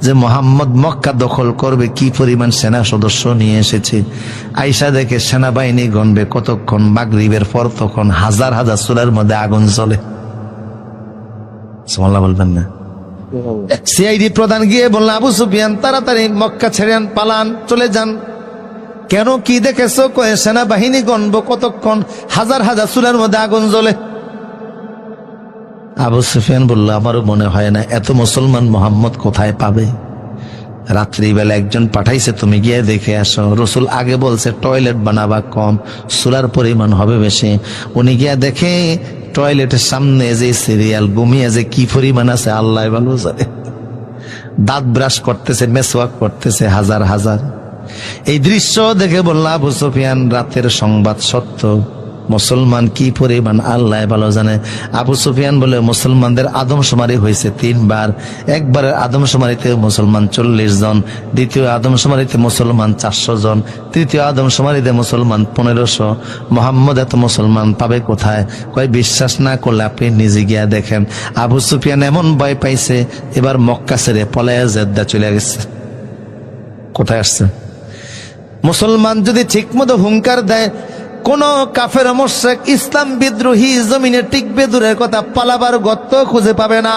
যে মোহাম্মদ মক্কা দখল করবে, কি পরিমাণ সেনা সদস্য নিয়ে এসেছে। আইসা দেখে সেনাবাহিনী গণবে কতক্ষণ, মাগরিবের পর তখন হাজার হাজার চুলার মধ্যে আগুন জ্বলে। সুবহানাল্লাহ বলবেন না? সিআইডি প্রধান গিয়ে বললেন, আবু সুফিয়ান তাড়াতাড়ি মক্কা ছেড়েন, পালান, চলে যান। কেন, কি দেখেছো? কয়ে সেনাবাহিনী গণব কতক্ষণ, হাজার হাজার চুলার মধ্যে আগুন জ্বলে। আবু সুফিয়ান বলল, আমারও মনে হয় না, এত মুসলমান মোহাম্মদ কোথায় পাবে? রাত্রিবেলা একজন পাঠাইছে, তুমি গিয়ে দেখে আসো। রসুল আগে বলছে টয়লেট বানাবা কম, চুলার পরিমাণ হবে বেশি। উনি গিয়া দেখে টয়লেটের সামনে যে সিরিয়াল ঘুমিয়ে যে কি পরিমাণ আছে আল্লাহ ভালো জানে। দাঁত ব্রাশ করতেছে, মেসওয়াক করতেছে হাজার হাজার। এই দৃশ্য দেখে বলল আবু সুফিয়ান, রাতের সংবাদ সত্য, মুসলমান কি পরিমাণ আল্লাহ ভালো জানে। আবু সুফিয়ান বলে, মুসলমানদের আদমশুমারি হয়েছে 3 বার। একবারের আদমশুমারিতে মুসলমান 40 জন, দ্বিতীয় আদমশুমারিতে মুসলমান 400 জন, তৃতীয় আদমশুমারিতে মুসলমান 1500। মোহাম্মদ এত মুসলমান পাবে কোথায়? কয়, বিশ্বাস না করলে আপনি নিজে গিয়া দেখেন। আবু সুফিয়ান এমন ভয় পাইছে, এবার মক্কা ছেড়ে পলায়া জেদ্দা চলে গেছে। কোথায় আসছে? মুসলমান যদি ঠিক মতো হুঙ্কার দেয়, কোন কাফের মুশরিক ইসলাম বিদ্রোহী জমিনে টিকবে দূরের কথা, পালাবার গর্ত খুঁজে পাবে না।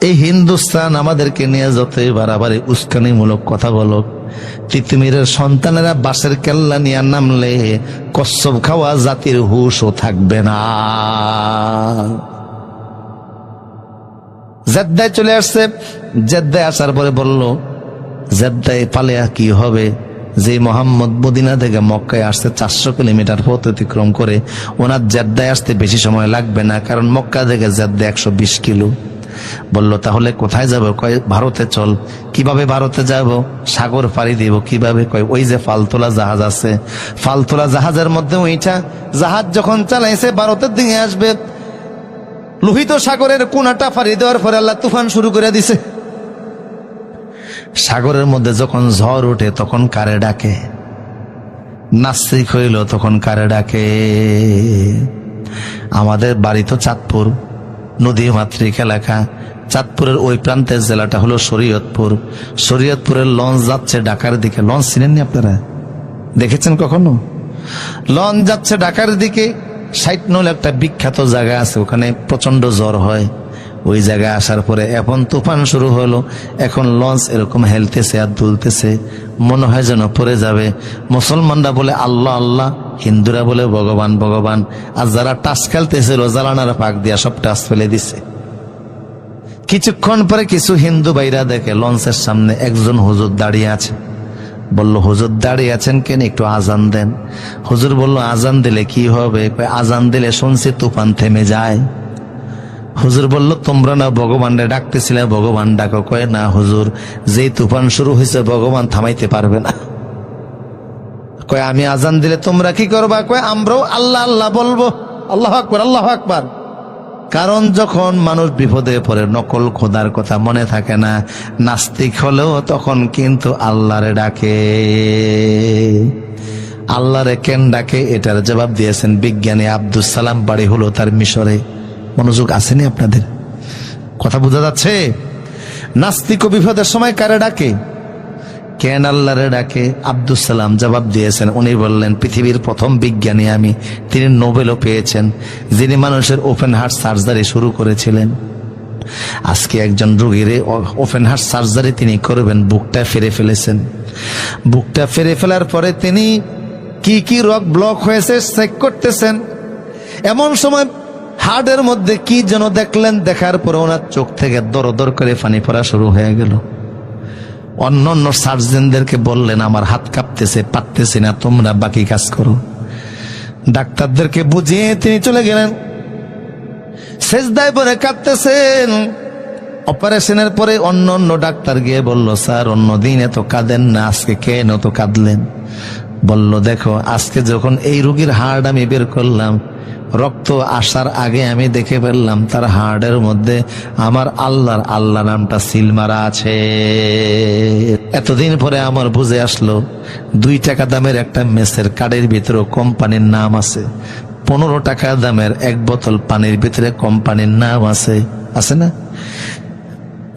এই হিন্দুস্তান আমাদেরকে নিয়ে যতই বাড়াবাড়ি উস্কানিমূলক কথা বলো, তিতুমিরের সন্তানেরা বাঁশের কেল্লা নিয়ে নামলে কচ্ছপ খাওয়া জাতির হুশও থাকবে না। জেদ্দায় চলে আসছে। জেদ্দায় আসার পরে বলল, জেদ্দায় পালিয়া কি হবে? যে মোহাম্মদ মদিনা থেকে মক্কায় আসছে 400 কিলোমিটার পথ অতিক্রম করে, ওনার জেদ্দায় আসতে বেশি সময় লাগবে না, কারণ মক্কা থেকে জেদ্দা 120 কিলো। বলল, তাহলে কোথায় যাব? কয়, ভারতে চল। কিভাবে ভারতে যাব? সাগর পাড়ি দিব। কিভাবে? কয়, ওই যে ফালতোলা জাহাজ আছে, ফালতোলা জাহাজের মধ্যে ওইটা, জাহাজ যখন চালাইছে ভারতের দিকে আসবে। লোহিত সাগরের কোনাটা পাড়ি দেওয়ার পরে আল্লাহ তুফান শুরু করে দিছে। সাগরের মধ্যে যখন ঝড় ওঠে তখন কারে ডাকে? নাস্তিক হইল তখন কারে ডাকে? আমাদের বাড়ি তো চাঁদপুর, নদী মাতৃক এলাকা। চাঁদপুরের ওই প্রান্তের জেলাটা হলো শরীয়তপুর। শরীয়তপুরের লঞ্চ যাচ্ছে ঢাকার দিকে। লঞ্চ চিনেননি আপনারা? দেখেছেন কখনো? লঞ্চ যাচ্ছে ঢাকার দিকে। 60 নল একটা বিখ্যাত জায়গা আছে, ওখানে প্রচন্ড জ্বর হয়। ওই জায়গায় আসার পরে এখন তুফান শুরু হলো। এখন লঞ্চ এরকম হেলতেছে আর দুলতেছে, মনে হয় যেন পড়ে যাবে। মুসলমানরা বলে আল্লাহ আল্লাহ, হিন্দুরা বলে ভগবান ভগবান। আর যারা টাস খেলতেছিল জালানার পাক দিয়া সব টাস ফেলে দিছে। কিছুক্ষণ পরে কিছু হিন্দু ভাইরা দেখে লঞ্চের সামনে একজন হুজুর দাঁড়িয়ে আছে। বলল, হুজুর দাঁড়িয়ে আছেন কেন? একটু আজান দেন। হুজুর বলল, আজান দিলে কি হবে? আজান দিলে শুনছি তুফান থেমে যায়। হুজুর বলল, তোমরা না ভগবানরে ডাকতেছিলে, ভগবান ডাকো। কয়, না হুজুর, যেই তুফান শুরু হয়েছে ভগবান থামাইতে পারবে না। কয়, আমি আজান দিলে তোমরা কি করবা? কয়, আমরাও আল্লাহ আল্লাহ বলবো। আল্লাহু আকবার, আল্লাহু আকবার। কারণ যখন মানুষ বিপদে পড়ে নকল খোদার কথা মনে থাকে না, নাস্তিক হলেও তখন কিন্তু আল্লাহরে ডাকে। আল্লাহরে কেন ডাকে? এটার জবাব দিয়েছেন বিজ্ঞানী আব্দুস সালাম, বাড়ি হলো তার মিশরে। মনোযোগ আসেনি আপনাদের? কথা বোঝা যাচ্ছে? নাস্তিক ও বিপদের সময় কারে ডাকে? কেন আল্লাহরে ডাকে? আব্দুস সালাম জবাব দিয়েছেন, উনি বললেন, পৃথিবীর প্রথম বিজ্ঞানী আমি, তিনি নোবেলও পেয়েছেন, যিনি মানুষের ওপেন হার্ট সার্জারি শুরু করেছিলেন। আজকে একজন রোগীর ওপেন হার্ট সার্জারি তিনি করবেন, বুকটা ফেরে ফেলেছেন। বুকটা ফেরে ফেলার পরে তিনি কি কি রোগ ব্লক হয়েছে চেক করতেছেন। এমন সময় হার্টের মধ্যে কি যেন দেখলেন, দেখার পরে ওনার চোখ থেকে দর দর করে পানি পড়া শুরু হয়ে গেল। অন্য অন্য সার্জনদেরকে বললেন, আমার হাত কাঁপতেছে, পারতেছি না, তোমরা বাকি কাজ করো। ডাক্তারদেরকে বুঝিয়ে তিনি চলে গেলেন। সেজদায় পরে কাঁদতেছেন, অপারেশনের পরে অন্য ডাক্তার গিয়ে বলল, স্যার অন্যদিন এত কাঁদেন না, আজকে কেন তো কাঁদলেন? বলল, দেখো আজকে যখন এই রোগীর হাড় আমি বের করলাম, রক্ত আসার আগে আমি দেখে ফেললাম তার হাড়ের মধ্যে আমার আল্লাহ নামটা সিল মারা আছে। এতদিন পরে আমার বুঝে আসলো 2 টাকা দামের একটা মেসের কার্ডের ভিতরে কোম্পানির নাম আছে, 15 টাকা দামের 1 বোতল পানির ভিতরে কোম্পানির নাম আছে, আছে না?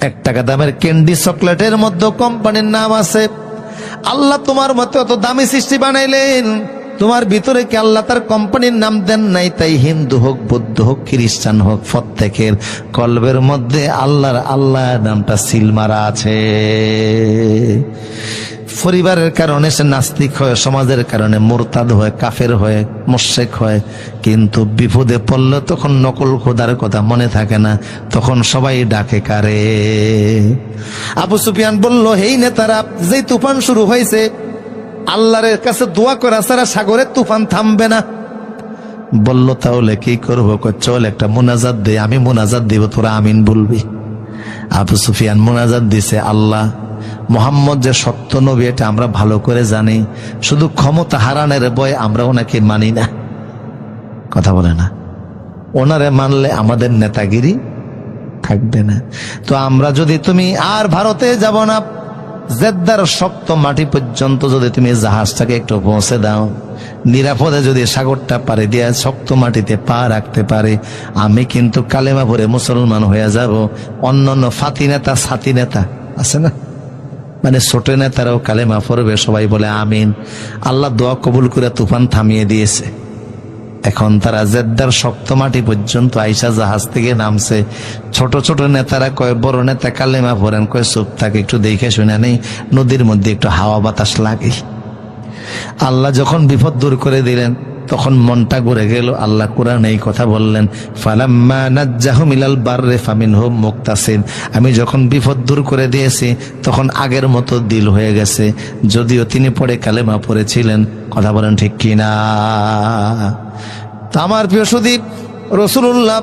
1 টাকা দামের ক্যান্ডি চকলেটের মধ্যে কোম্পানির নাম আছে। আল্লাহ তোমার মতো এত দামি সৃষ্টি বানাইলেন, তোমার ভিতরে কি আল্লাহ তার কোম্পানির নাম দেন নাই? তাই হিন্দু হোক, বৌদ্ধ হোক, খ্রিস্টান হোক, প্রত্যেকের কলবের মধ্যে আল্লাহ নামটা সিল মারা আছে। পরিবারের কারণে সে নাস্তিক হয়, সমাজের কারণে মুরতাদ হয়, কাফের হয়, মুশরিক হয়, কিন্তু বিপদে পড়লে তখন নকল খোদার কথা মনে থাকে না, তখন সবাই ডাকে কারে? আবু সুফিয়ান বলল, হেই নেতারা, যেই তুফান শুরু হয়েছে আল্লাহর কাছে দোয়া করা ছাড়া সাগরের তুফান থামবে না। বলল, তাহলে কি করবো? চল একটা মুনাজাত দে, আমি মুনাজাত দিব, তোরা আমিন বলবি। আবু সুফিয়ান মুনাজাত দিছে, আল্লাহ মোহাম্মদ যে সত্য নবী এটা আমরা ভালো করে জানি, শুধু ক্ষমতা হারানোর ভয় আমরা ওনাকে মানি না। কথা বলে না, ওনারে মানলে আমাদের নেতাগিরি থাকবে না। তো আমরা যদি, তুমি আর ভারতে যাব না, জেদ্দার শক্ত মাটি পর্যন্ত যদি তুমি জাহাজটাকে একটু পৌঁছে দাও, নিরাপদে যদি সাগরটা পাড়ি দিয়ে শক্ত মাটিতে পা রাখতে পারে, আমি কিন্তু কালেমা পড়ে মুসলমান হয়ে যাব। অন্যান্য ফাতি নেতা, সাথী নেতা আছে না, মানে ছোট নেতারাও কালেমা পড়বে, সবাই বলে আমিন। আল্লাহ দোয়া কবুল করে তুফান থামিয়ে দিয়েছে। এখন তারা জেদ্দার শক্ত মাটি পর্যন্ত আইসা জাহাজ থেকে নামছে। ছোট ছোট নেতারা কয়, বড় নেতা কালেমা পড়েন, কয় চুপ থাকে, একটু দেখে শুনে নেই, নদীর মধ্যে একটু হাওয়া বাতাস লাগে। আল্লাহ যখন বিপদ দূর করে দিলেন তখন মনটা ঘুরে গেল। আল্লাহ কোরআন এই কথা বললেন, ফালাম্মা নাজ্জাহুম ইলাল বাররি ফামিনহুম মুক্তাসিদ। আমি যখন বিপদ দূর করে দিয়েছি তখন আগের মতো দিল হয়ে গেছে, যদিও তিনি পড়ে কালেমা পড়েছিলেন। কথা বলেন ঠিক কিনা? আমার প্রিয় সুদীপ, রাসূলুল্লাহ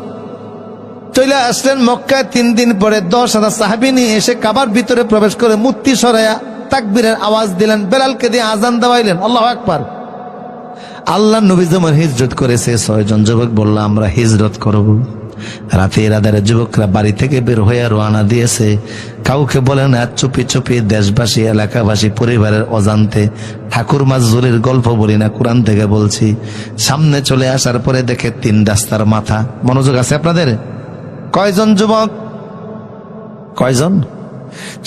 চলে আসলেন মক্কায়। 3 দিন পরে 10,000 সাহাবী নিয়ে এসে কাবার ভিতরে প্রবেশ করে মূর্তি সরাইয়া তাকবীরের আওয়াজ দিলেন, বেলালকে দিয়ে আজান দেওয়াইলেন, আল্লাহু আকবার। আল্লাহ নবী যেমন হিজরত করেছে, 6 জন যুবক বলল আমরা হিজরত করব। রাতের আধারে যুবকরা বাড়ি থেকে বের হয়ে রওনা দিয়েছে। কাউকে বলে না, চুপি চুপি দেশবাসী, এলাকাবাসী, পরিবারের অজান্তে ঠাকুর মাজুরের গল্প বলি না, কোরআন থেকে বলছি। সামনে চলে আসার পরে দেখে 3 রাস্তার মাথা। মনোযোগ আছে আপনাদের? কয়জন যুবক? কয়জন?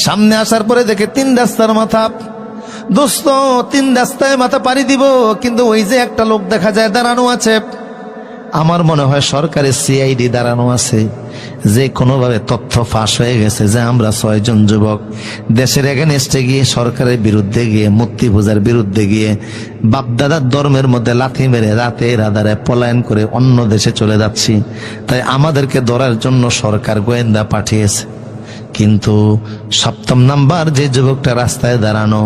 সামনে আসার পরে দেখে 3 রাস্তার মাথা। দোস্ত, 3 রাস্তায় মাথা পাড়ি দিব, কিন্তু ওই যে একটা লোক দেখা যায় দাঁড়ানো আছে, আমার মনে হয় সরকারের সিআইডি দাঁড়ানো আছে, যে কোনোভাবে তথ্য ফাঁস হয়ে গেছে যে আমরা 6 জন যুবক দেশের এগেনস্টে গিয়ে, সরকারের বিরুদ্ধে গিয়ে, মূর্তি পূজার বিরুদ্ধে গিয়ে, বাপদাদার ধর্মের মধ্যে লাথি মেরে রাতের আধারে পলায়ন করে অন্য দেশে চলে যাচ্ছি। তাই আমাদেরকে ধরার জন্য সরকার গোয়েন্দা পাঠিয়েছে। কিন্তু 7ম নাম্বার যে যুবকটা রাস্তায় দাঁড়ানো,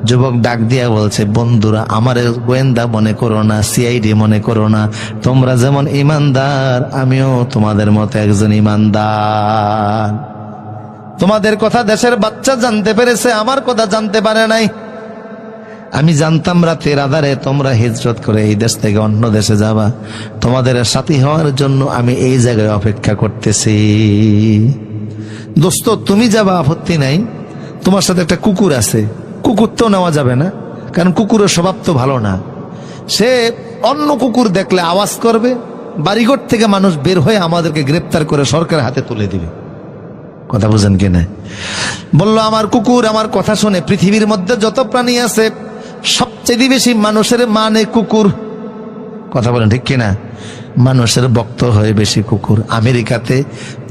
যুবক ডাক দিয়া বলছে, বন্ধুরা আমার গোয়েন্দা মনে করো না, সিআইডি মনে করো না, তোমরা যেমন ইমানদার আমিও তোমাদের মতো একজন ইমানদার। তোমাদের কথা দেশের বাচ্চা জানতে পেরেছে, আমার কথা জানতে পারে নাই। আমি জানতাম রাতের আধারে তোমরা হিজরত করে এই দেশ থেকে অন্য দেশে যাবা, তোমাদের সাথী হওয়ার জন্য আমি এই জায়গায় অপেক্ষা করতেছি। দোস্ত, তুমি যাবা আপত্তি নাই, তোমার সাথে একটা কুকুর আছে, কুকুর তো নেওয়া যাবে না, কারণ কুকুরের স্বভাব তো ভালো না। সে অন্য কুকুর দেখলে আওয়াজ করবে, বাড়িঘর থেকে মানুষ বের হয়ে আমাদেরকে গ্রেপ্তার করে সরকারের হাতে তুলে দিবে। কথা বুঝেন কিনা? বলল, আমার কুকুর আমার কথা শুনে, পৃথিবীর মধ্যে যত প্রাণী আছে সবচেয়ে বেশি মানুষের মানে কুকুর। কথা বলেন ঠিক কিনা? মানুষের ভক্ত হয় বেশি কুকুর। আমেরিকাতে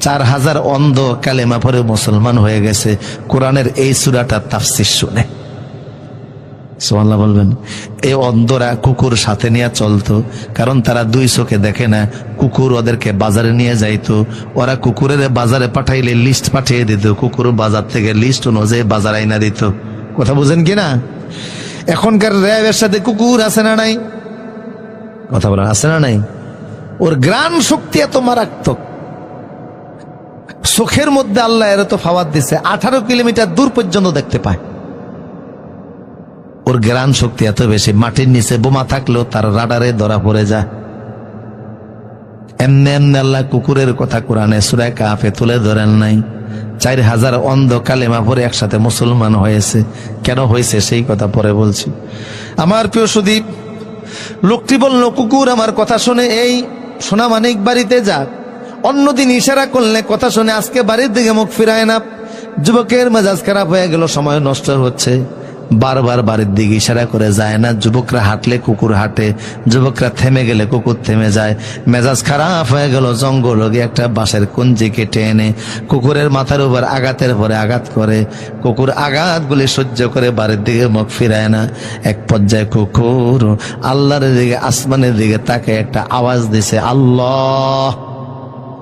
4000 অন্ধ কালেমা পড়ে মুসলমান হয়ে গেছে কোরআনের এই সূরাটা তাফসীর শুনে। সুবহানাল্লাহ বলবেন। এই অন্ধরা কুকুর সাথে নিয়ে চলতো, কারণ তারা 2 চোখে দেখে না। কুকুর ওদেরকে বাজারে নিয়ে যাইতো, ওরা কুকুরের বাজারে পাঠাইলে লিস্ট পাঠিয়ে দিত, কুকুর বাজার থেকে লিস্ট অনুযায়ী বাজার আইনা দিত। কথা বুঝেন কিনা? এখনকার র্যাবের সাথে কুকুর আছে না নাই? কথা বলেন, আছে না নাই? ওর গ্রাণ শক্তি এত মারাত্মক। চোখের মধ্যে আল্লাহ এর তো ফাওয়াত দিছে, 18 কিলোমিটার দূর পর্যন্ত দেখতে পায়। ওর জ্ঞান শক্তি এত বেশি, মাটির নিচে বোমা থাকলেও তার রাডারে ধরা পড়ে যায়। এমনি এমনি আল্লাহ কুকুরের কথা কোরআনে সূরা কাফে তুলে ধরেন নাই। 4000 অন্ধ কালেমা পড়ে একসাথে মুসলমান হয়েছে। কেন হয়েছে সেই কথা পরে বলছি। আমার প্রিয় সুদীপ, লোকটি বলল, কুকুর আমার কথা শুনে এই সোনা মানিক বাড়িতে যা। অন্যদিন ইশারা করলে কথা শুনে, আজকে বাড়ির দিকে মুখ ফিরায় না। যুবকের মেজাজ খারাপ হয়ে গেল, সময় নষ্ট হচ্ছে। বারবার বাড়ির দিকে ইশারা করে যায় না। যুবকরা হাঁটলে কুকুর হাঁটে, যুবকরা থেমে গেলে কুকুর থেমে যায়। মেজাজ খারাপ হয়ে গেল, জঙ্গল গিয়ে একটা বাঁশের কঞ্চি কেটে এনে কুকুরের মাথার উপর আঘাতের পরে আঘাত করে। কুকুর আঘাতগুলি সহ্য করে বাড়ির দিকে মুখ ফিরায় না। এক পর্যায়ে কুকুর আল্লাহর দিকে, আসমানের দিকে তাকে একটা আওয়াজ দিছে, আল্লাহ,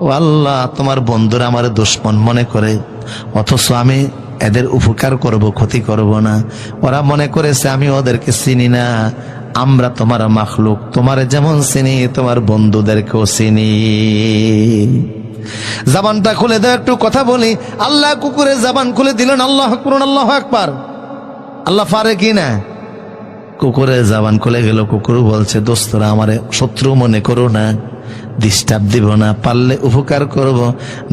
ও আল্লাহ, তোমার বন্ধুরা আমার দুশ্মন মনে করে, অথচ আমি এদের উপকার করব, ক্ষতি করব না। ওরা মনে করেছে আমি ওদেরকে চিনি না। আমরা তোমার মাখলুক, তোমার যেমন চিনি তোমার বন্ধুদেরকেও চিনি। জবানটা খুলে দাও, একটু কথা বলি। আল্লাহ কুকুরের জবান খুলে দিলেন। আল্লাহ আকবার, আল্লাহ আকবার। আল্লাহ পারে কি না? কুকুরের জবান খুলে গেল। কুকুর বলছে, দোস্তরা আমারে শত্রু মনে করো না, ডিস্টার্ব দিব না, পারলে উপকার করব,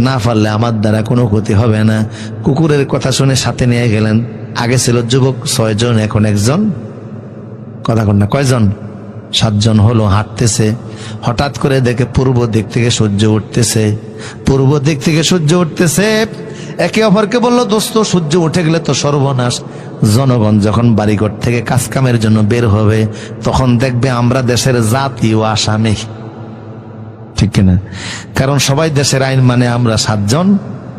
না পারলে আমার দ্বারা কোনো ক্ষতি হবে না। কুকুরের কথা শুনে সাথে নিয়ে গেলেন। আগে ছিল যুবক 6 জন, এখন একজন। কথা কন না, কয়জন? 7 জন হলো। হাঁটতেছে, হঠাৎ করে দেখে পূর্ব দিক থেকে সূর্য উঠতেছে। পূর্ব দিক থেকে সূর্য উঠতেছে। একে অপরকে বললো, দোস্ত, সূর্য উঠে গেলে তো সর্বনাশ। জনগণ যখন বাড়িঘর থেকে কাজ কামের জন্য বের হবে, তখন দেখবে আমরা দেশের জাতীয় আসামি, ঠিক কিনা? কারণ সবাই দেশের আইন মানে, আমরা 7 জন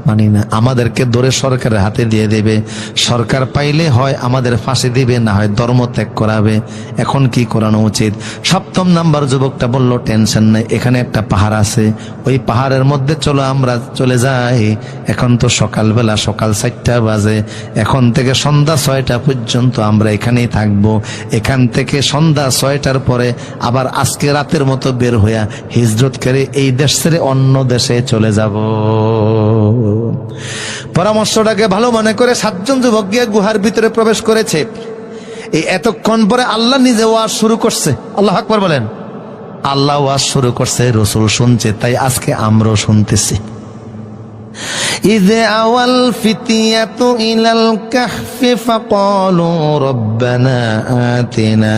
মানি না। আমাদেরকে ধরে সরকারের হাতে দিয়ে দেবে। সরকার পাইলে হয় আমাদের ফাঁসি দিবে, না হয় ধর্ম ত্যাগ করাবে। এখন কি করানো উচিত? 7ম নাম্বার যুবকটা বলল, টেনশন নাই, এখানে একটা পাহাড় আছে, ওই পাহাড়ের মধ্যে চলো আমরা চলে যাই। এখন তো সকালবেলা, সকাল 4টা বাজে, এখন থেকে সন্ধ্যা 6টা পর্যন্ত আমরা এখানেই থাকবো। এখান থেকে সন্ধ্যা 6টার পরে আবার আজকে রাতের মতো বের হইয়া হিজরত করে এই দেশ ছেড়ে অন্য দেশে চলে যাব। পরামর্শটাকে ভালো মনে করে 7 জন যুবক গিয়ে গুহার ভিতরে প্রবেশ করেছে। এই এতক্ষণ পরে আল্লাহ নিজে ওয়াজ শুরু করছে। আল্লাহু আকবার বলেন। আল্লাহ ওয়াজ শুরু করছে, রাসূল শুনছে, তাই আজকে আমরাও শুনতেছি। ইযে আওয়াল ফিতিয়াতু ইলাল কাহফি ফাকালু রব্বানা আতিনা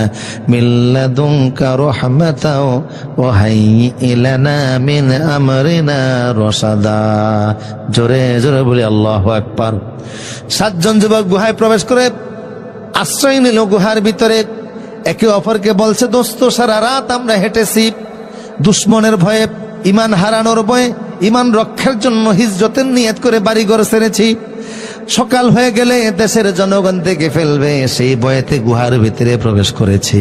মিন লাদুনকা রাহমাতাও ওয়া হাইয়্যি লানা মিন আমরিনা রাশাদা। জোরে জোরে বলি আল্লাহু আকবার। 7 জন যুবক গুহায় প্রবেশ করে আশ্রয় নিল গুহার ভিতরে। একে অপরকে বলছে, দোস্ত, সারা রাত আমরা হেঁটেছি, দুশ্মনের ভয়ে, ইমান হারানোর ভয়ে, ইমান রক্ষার জন্য হিজরতের নিয়ত করে বাড়িঘর ছেড়েছি। সকাল হয়ে গেলে দেশের জনগণ দেখে ফেলবে, সেই ভয়েতে গুহার ভিতরে প্রবেশ করেছি।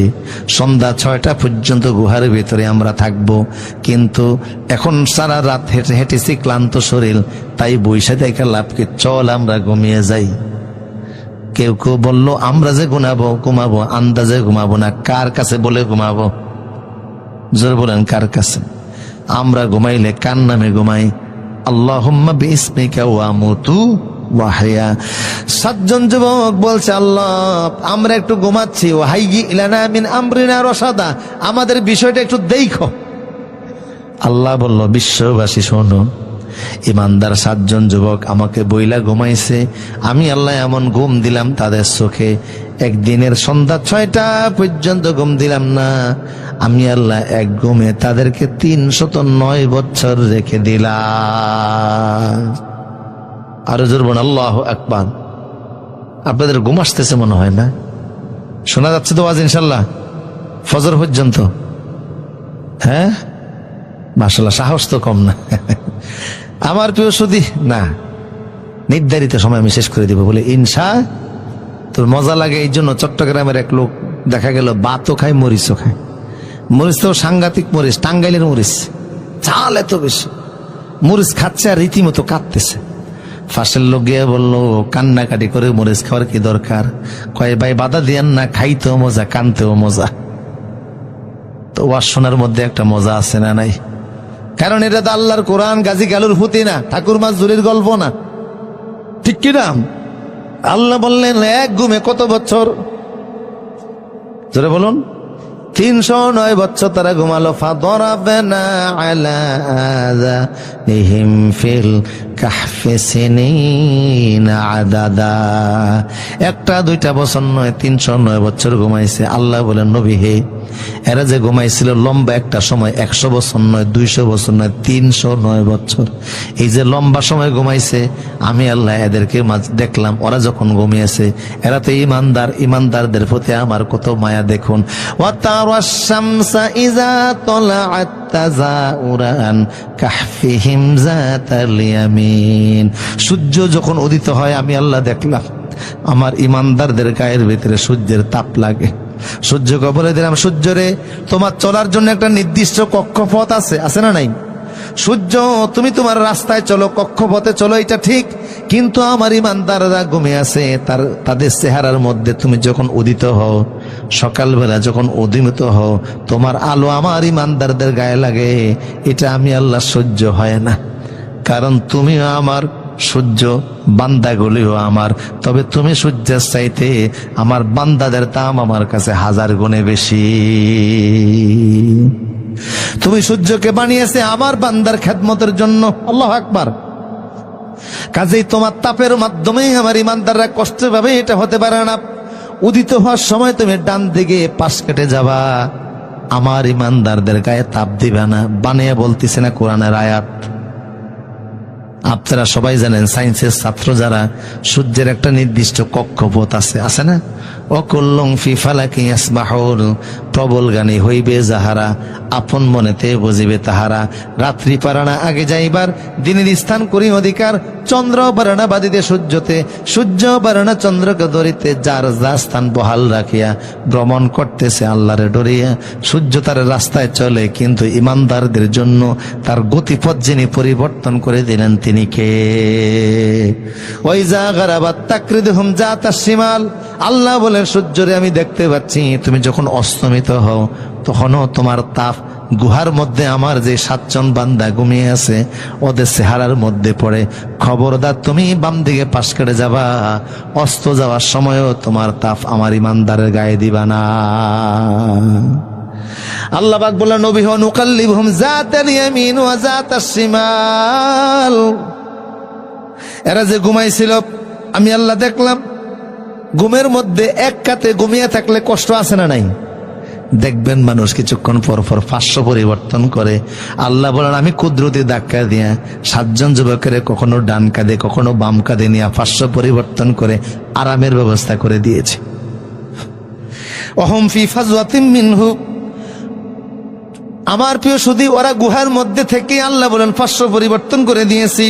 সন্ধ্যা 6টা পর্যন্ত গুহার ভিতরে আমরা থাকব, কিন্তু এখন সারা রাত হেঁটে হেঁটেছি, ক্লান্ত শরীর, তাই বৈশা দেখা লাভ কি, চল আমরা ঘুমিয়ে যাই। কেউ কেউ বলল, আমরা যে ঘুমাবো আন্দাজে ঘুমাবো না। কার কাছে বলে ঘুমাবো? জোরে বলেন, কার কাছে? আমরা ঘুমাইলে কার নামে ঘুমাই? আল্লাহুম্মা বিইসমিকা ওয়া আমুতু ওয়া আহইয়া। 7 জন যুবক বলছে, আল্লাহ, আমরা একটু ঘুমাচ্ছি, ওয়া হাইয়্যি লানা মিন আমরিনা রাশাদা, আমাদের বিষয়টা একটু দেখো। আল্লাহ বলল, বিশ্ববাসী শোনো, ইমানদার 7 জন যুবক আমাকে বইলা ঘুমাইছে, আমি আল্লাহ এমন ঘুম দিলাম তাদের চোখে, একদিনের সন্ধ্যা 6টা পর্যন্ত ঘুম দিলাম না। আমি আল্লাহ এক ঘুমে তাদেরকে 309 বছর রেখে দিলাম। আরো জোর বলুন আল্লাহু আকবার। আপনাদের ঘুম আসতেছে মনে হয় না? শোনা যাচ্ছে তো আওয়াজ ইনশাল্লাহ ফজর পর্যন্ত? হ্যাঁ, মাশাআল্লাহ, সাহস তো কম না। আমার প্রিয় সুধী, না, নির্ধারিত সময় আমি শেষ করে দিব বলে ইনশা। তোর মজা লাগে এই জন্য চট্টগ্রামের এক লোক দেখা গেল ভাতও খায়, মরিচও খায়। মরিচ তো সাংঘাতিক মরিচ, টাঙ্গাইলের মরিচ, চাল এত বেশি, মরিচ খাচ্ছে আর রীতিমতো কাঁদতেছে। পাশের লোক গিয়ে বললো, কান্নাকাটি করে মরিচ খাওয়ার কি দরকার? কয়, ভাই বাধা দিয়েন না, খাইতেও মজা, কানতেও মজা। তো ওয়াজ শোনার মধ্যে একটা মজা আছে না নাই? কারণ এটা তো আল্লাহর কোরআন, গাজী গালুর পুঁতি না, ঠাকুর মাজুরির গল্প না, ঠিক কিনা? আল্লাহ বললেন এক ঘুমে কত বছর? জোরে বলুন। 309 বছর তারা ঘুমালো। ফাদরাবনা আলা আযানিহিম ফিল কাহফি সিনিনা আদাদা। একটা দুইটা বছর নয়, 309 বছর ঘুমাইছে। আল্লাহ বলেন নবী হে, এরা যে ঘুমাইছিল লম্বা একটা সময়, 100 বছর নয়, 200 বছর নয়, 309 বছর। এই যে লম্বা সময় ঘুমাইছে, আমি আল্লাহ এদেরকে দেখলাম ওরা যখন ঘুমিয়েছে, এরা তো ইমানদার, ইমানদারদের প্রতি আমার কত মায়া দেখুন। ওয়াতারাশ শামসা ইযা তালাআত তাযাউরান কাহফিহিম যাতাল ইয়ামিন। সূর্য যখন উদিত হয় আমি আল্লাহ দেখলাম আমার ইমানদারদের গায়ের ভিতরে সূর্যের তাপ লাগে। সূর্যকে বলে দিলাম, সূর্যরে তোমার চলার জন্য একটা নির্দিষ্ট কক্ষপথ আছে, আছে না নাই? সূর্য তুমি তোমার রাস্তায় চলো, কক্ষপথে চলো, এটা ঠিক, কিন্তু আমার ইমানদাররা ঘুমিয়ে আছে, তাদের চেহারার মধ্যে তুমি যখন উদিত হও, সকালবেলা যখন উদিত হও, তোমার আলো আমার ইমানদারদের গায়ে লাগে, এটা আমি আল্লাহ সহ্য হয় না। কারণ তুমিও আমার, সূর্য, বান্দাগুলিও আমার, তবে তুমি সূর্যের চাইতে আমার বান্দাদের দাম আমার কাছে 1000 গুণে বেশি। তুমি সূর্যকে বানিয়েছে আমার বান্দার খেদমতের জন্য। আল্লাহু আকবার। কাজেই তোমার তাপের মাধ্যমে আমার ইমানদাররা কষ্ট পাবে, এটা হতে পারে না। উদিত হওয়ার সময় তুমি ডান দিকে পাশ কেটে যাবা, আমার ইমানদারদের গায়ে তাপ দিবে না। বানিয়ে বলতেছে না কোরআনের আয়াত। আপনারা সবাই জানেন, সায়েন্সের ছাত্র যারা, সূর্যের একটা নির্দিষ্ট কক্ষপথ আছে, আছে না? অকুল্লুম ফি ফালাকি ইয়াসবাহুন। প্রবল গানী হইবে যাহারা, আপন মনেতে বুঝিবে তাহারা। রাত্রি পারানা আগে যাইবার, দিনের স্থান করি অধিকার। চন্দ্র বারানা বাদিতে সূর্যতে, সূর্য বারানা চন্দ্রকে ধরিতে। যার যা স্থান বহাল রাখিয়া ভ্রমণ করতেছে আল্লাহরে ডরিয়া। সূর্য তার রাস্তায় চলে, কিন্তু ইমানদারদের জন্য তার গতিপথ যিনি পরিবর্তন করে দিলেন তিনি কে? ওয়াইজা গারাবাত তাকরিদুহুম জাতাশ শিমাল। আল্লাহ বলেন সূর্যরে আমি দেখতে পাচ্ছি, তুমি যখন অস্তমিত হও তখনও তোমার তাপ গুহার মধ্যে আমার যে 7 জন বান্দা ঘুমিয়ে আছে ওদের চেহারার মধ্যে পড়ে। খবরদার তুমি বাম দিকে পাশ কেটে যাবা, অস্ত যাওয়ার সময়ও তোমার তাপ আমার ইমানদারের গায়ে দিবা না। আল্লাহ পাক বলেন নবী হন নুকাল্লিবুহুম যাতাল ইয়ামিন ওয়া যাতাশ শিমাল। এরা যে ঘুমাইছিল আমি আল্লাহ দেখলাম, ঘুমের মধ্যে এক কাতে ঘুমিয়ে থাকলে কষ্ট আছে না নাই? দেখবেন মানুষ কিছুক্ষণ পর পর 500 পরিবর্তন করে। আল্লাহ বলেন আমি কুদরতি ধাক্কা দিয়া 7 জন যুবকের কখনো ডান কাঁধে কখনো বাম কাঁধে নিয়ে 500 পরিবর্তন করে আরামের ব্যবস্থা করে দিয়েছে। অহম ফি ফাজওয়াতিম মিনহু। আমার প্রিয় সুধী, ওরা গুহার মধ্যে থেকে আল্লাহ বলেন 500 পরিবর্তন করে দিয়েছি।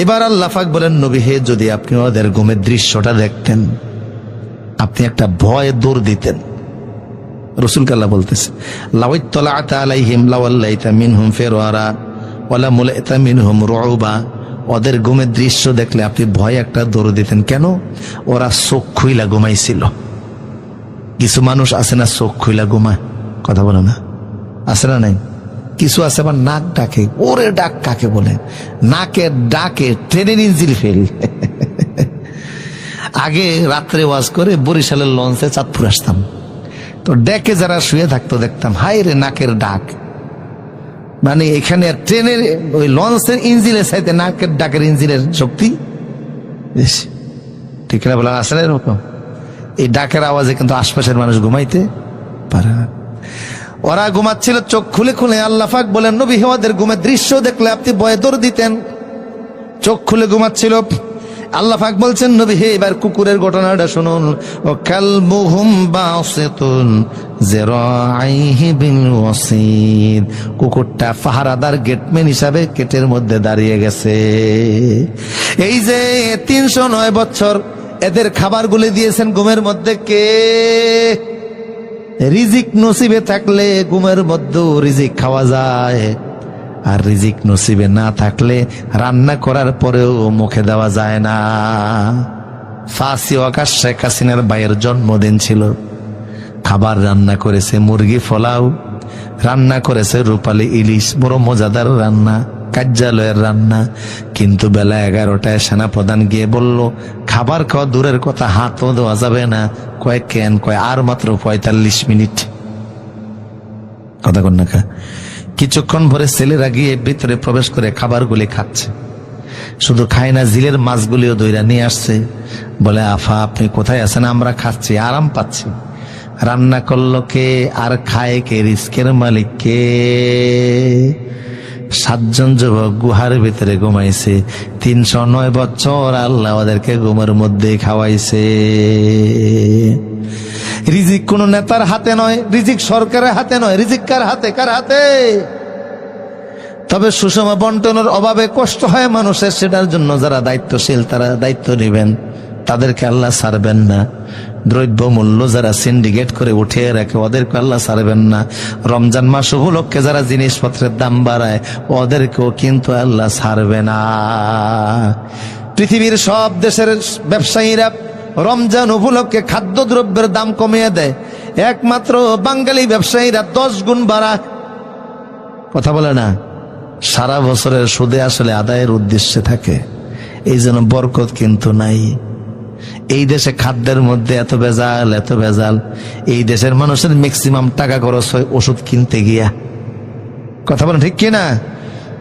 এবার আল্লাহ পাক বলেন নবী হে, যদি আপনি ওদের ঘুমের দৃশ্যটা দেখতেন, আপনি একটা ভয় দৌড় দিতেন। রাসূলকে আল্লাহ বলতেছে লাওয়াইতালাতা আলাইহিম লাওয়াল্লাইতা মিনহুম ফিরআরা ওয়ালা মুলাইতা মিনহুম রুবা। ওদের ঘুমের দৃশ্য দেখলে আপনি ভয় একটা দৌড় দিতেন। কেন? ওরা চোখ খুইলা ঘুমাইছিল। কিছু মানুষ আছে না চোখ খুইলা ঘুমায়, কথা বলে না, আছে না নাই? কিছু আছে আবার নাক ডাকে। ওরে ডাক কাকে বলে? নাকের ডাকে ট্রেনের ইঞ্জিন ফেল। আগে রাত্রে ওয়াজ করে বরিশালের লঞ্চে চাঁদপুর আসতাম, তো ডেকে যারা শুয়ে থাকতো দেখতাম হাই রে নাকের ডাক। মানে এখানে ট্রেনের ওই লঞ্চের ইঞ্জিনের সাথে নাকের ডাকের ইঞ্জিনের শক্তি বেশি, ঠিক না বলা? আসলে এরকম এই ডাকের আওয়াজে কিন্তু আশপাশের মানুষ ঘুমাইতে পারে না। ওরা ঘুমাচ্ছিল চোখ খুলে খুলে। আল্লাহ পাক বলেন নবী হে, ওদের ঘুমের দৃশ্য দেখলে আপনি ভয়ে দৌড় দিতেন। চোখ খুলে ঘুমাচ্ছিল। আল্লাহ পাক বলছেন নবী হে, এবার কুকুরের ঘটনাটা শুনুন। ও কালবুহুম বাসিতুন যিরাইহি বিল ওয়াসিদ। কুকুরটা পাহারাদার গেটম্যান হিসাবে গেটের মধ্যে দাঁড়িয়ে গেছে। এই যে 309 বছর এদের খাবারগুলি দিয়েছেন ঘুমের মধ্যে কে? রিজিক নসিবে থাকলে ঘুমের মধ্যে রিজিক খাওয়া যায়, আর রিজিক নসিবে না থাকলে রান্না করার পরেও মুখে দেওয়া যায় না। ফাঁসি ওয়াকাশ শেখ হাসিনার ভাইয়ের জন্মদিন ছিল, খাবার রান্না করেছে মুরগি পোলাও, রান্না করেছে রূপালী ইলিশ, বড় মজাদার রান্না, কার্যালয়ের রান্না। কিন্তু বেলা 11টায় সেনাপ্রধান গিয়ে বলল, খাবার খাওয়া দূরের কথা, হাতও দেওয়া যাবে না। কয়েক কেন কয় আর মাত্র 45 মিনিট। কথা কন না কা? কিছুক্ষণ পরে ছেলেরা গিয়ে ভিতরে প্রবেশ করে খাবারগুলি খাচ্ছে। শুধু খায় না, জিলের মাছগুলিও দইরা নিয়ে আসছে। বলে, আফা আপনি কোথায় আছেন? আমরা খাচ্ছি, আরাম পাচ্ছি। রান্না করলো কে আর খায় কে? রিস্কের মালিক কে? 7 জন যুবক গুহার ভিতরে ঘুমাইছে। 309 বছর আল্লাহ ওদেরকে ঘুমের মধ্যে খাওয়াইছে। রিজিক কোন নেতার হাতে নয়, রিজিক সরকারের হাতে নয়। রিজিক কার হাতে? কার হাতে? তবে সুষম বন্টনের অভাবে কষ্ট হয় মানুষের, সেটার জন্য যারা দায়িত্বশীল তারা দায়িত্ব নেবেন, তাদেরকে আল্লাহ ছাড়বেন না। দ্রব্য মূল্য যারা সিন্ডিকেট করে উঠিয়ে রাখে ওদেরকে আল্লাহ ছাড়বেন না। রমজান মাস উপলক্ষে যারা জিনিসপত্রের দাম বাড়ায় ওদেরকেও কিন্তু আল্লাহ ছাড়বে না। পৃথিবীর সব দেশের ব্যবসায়ীরা রমজান উপলক্ষে খাদ্যদ্রব্যের দাম কমিয়ে দেয়, একমাত্র বাঙালি ব্যবসায়ীরা 10 গুণ বাড়ায়। কথা বলে না? সারা বছরের সুদে আসলে আদায়ের উদ্দেশ্যে থাকে, এই জন্য বরকত কিন্তু নাই। এই দেশে খাদ্যের মধ্যে এত ভেজাল, এত ভেজাল। এই দেশের মানুষের ম্যাক্সিমাম টাকা খরচ হয় ওষুধ কিনতে গিয়া। কথা বলেন ঠিক কিনা?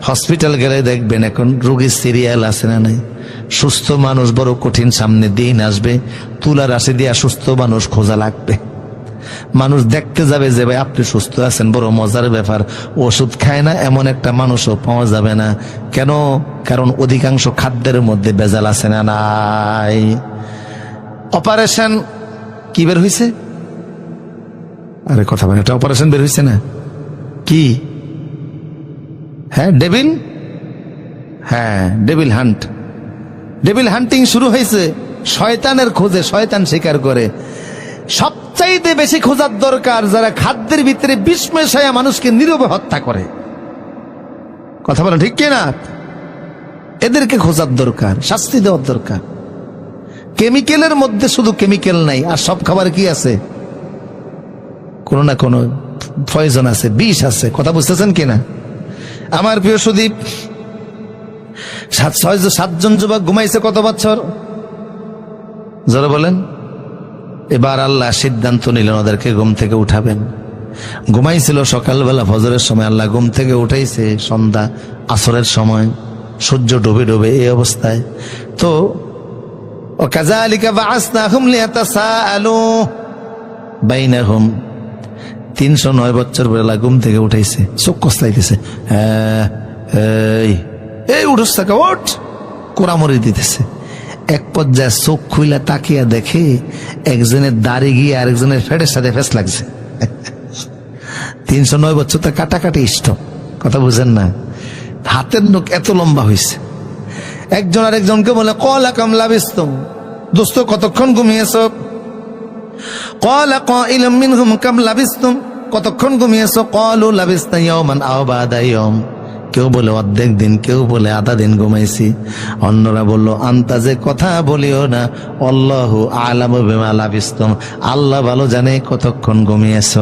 হসপিটাল গেলে দেখবেন এখন রোগীর সিরিয়াল আছে না নাই? সুস্থ মানুষ বড় কঠিন, সামনে দিন আসবে, তুলা রাশি দিয়া সুস্থ মানুষ খোঁজা লাগবে। মানুষ দেখতে যাবে যে ভাই আপনি সুস্থ আছেন, বড় মজার ব্যাপার। ওষুধ খায় না এমন একটা মানুষও পাওয়া যাবে না। কেন? কারণ অধিকাংশ খাদ্যের মধ্যে ভেজাল আছে না নাই? অপারেশন কি বের হয়েছে? আরে কথা বলে, এটা অপারেশন বের হয়েছে না কি? হ্যাঁ, ডেভিল, হ্যাঁ ডেভিল হান্ট, ডেভিল হান্টিং শুরু হয়েছে। শয়তানের খোঁজে শয়তান শিকার করে। সবচাইতে বেশি খোঁজার দরকার যারা খাদ্যের ভিতরে বিষ মেশায়া মানুষকে নীরবে হত্যা করে। কথা বলে ঠিক কিনা? এদেরকে খোঁজার দরকার, শাস্তি দেওয়ার দরকার। কেমিক্যালের মধ্যে শুধু কেমিক্যাল নাই, আর সব খাবার কি আছে? কোনো না কোনো পয়জন আছে, বিষ আছে। কথা বুঝতেছেন কিনা? আমার প্রিয় সুদীপ, 7 জন যুবক ঘুমাইছে কত বছর? যারা বলেন, এবার আল্লাহ সিদ্ধান্ত নিলেন ওদেরকে ঘুম থেকে উঠাবেন। ঘুমাইছিল সকালবেলা ফজরের সময়, আল্লাহ ঘুম থেকে উঠাইছে সন্ধ্যা আসরের সময়, সূর্য ডুবে ডুবে এই অবস্থায়। তো ওয়াকাযালিকা বাআসনাহুম লিয়াতাসাআলু বাইনাহুম। 309 বছর বেলা ঘুম থেকে উঠাইছে, চোখ কসলাইতেছে, এই উঠস থেকে ওঠ, কোরামরি দিতেছে। এক পর্যায়ে চোখ খুইলা তাকিয়া দেখে একজনের দাড়ি গিয়ে আরেকজনের ফেটের সাথে ফেস লাগছে। 309 বছর তো কাটাকাটি ইষ্ট। কথা বুঝেন না? হাতের নখ এত লম্বা হয়েছে। একজন আরেকজনকে বলে, ক্বালা কাম লাবিসতুম, দোস্ত কতক্ষণ ঘুমিয়েছ? ক্বালা ক্বাইলুম মিনহুম কাম লাবিসতুম, কতক্ষণ ঘুমিয়েছ? ক্বালু লাবিসনা ইয়াওমান আও বা'দা ইয়াওম। কেউ বলে অর্ধেক দিন, কেউ বলে আধা দিন ঘুমাইছি। অন্যরা বলল, আন্তাজে কথা বলিও না, আল্লাহু আ'লামু বিমা লাবিসতুম, আল্লাহ ভালো জানে কতক্ষণ ঘুমিয়েছ।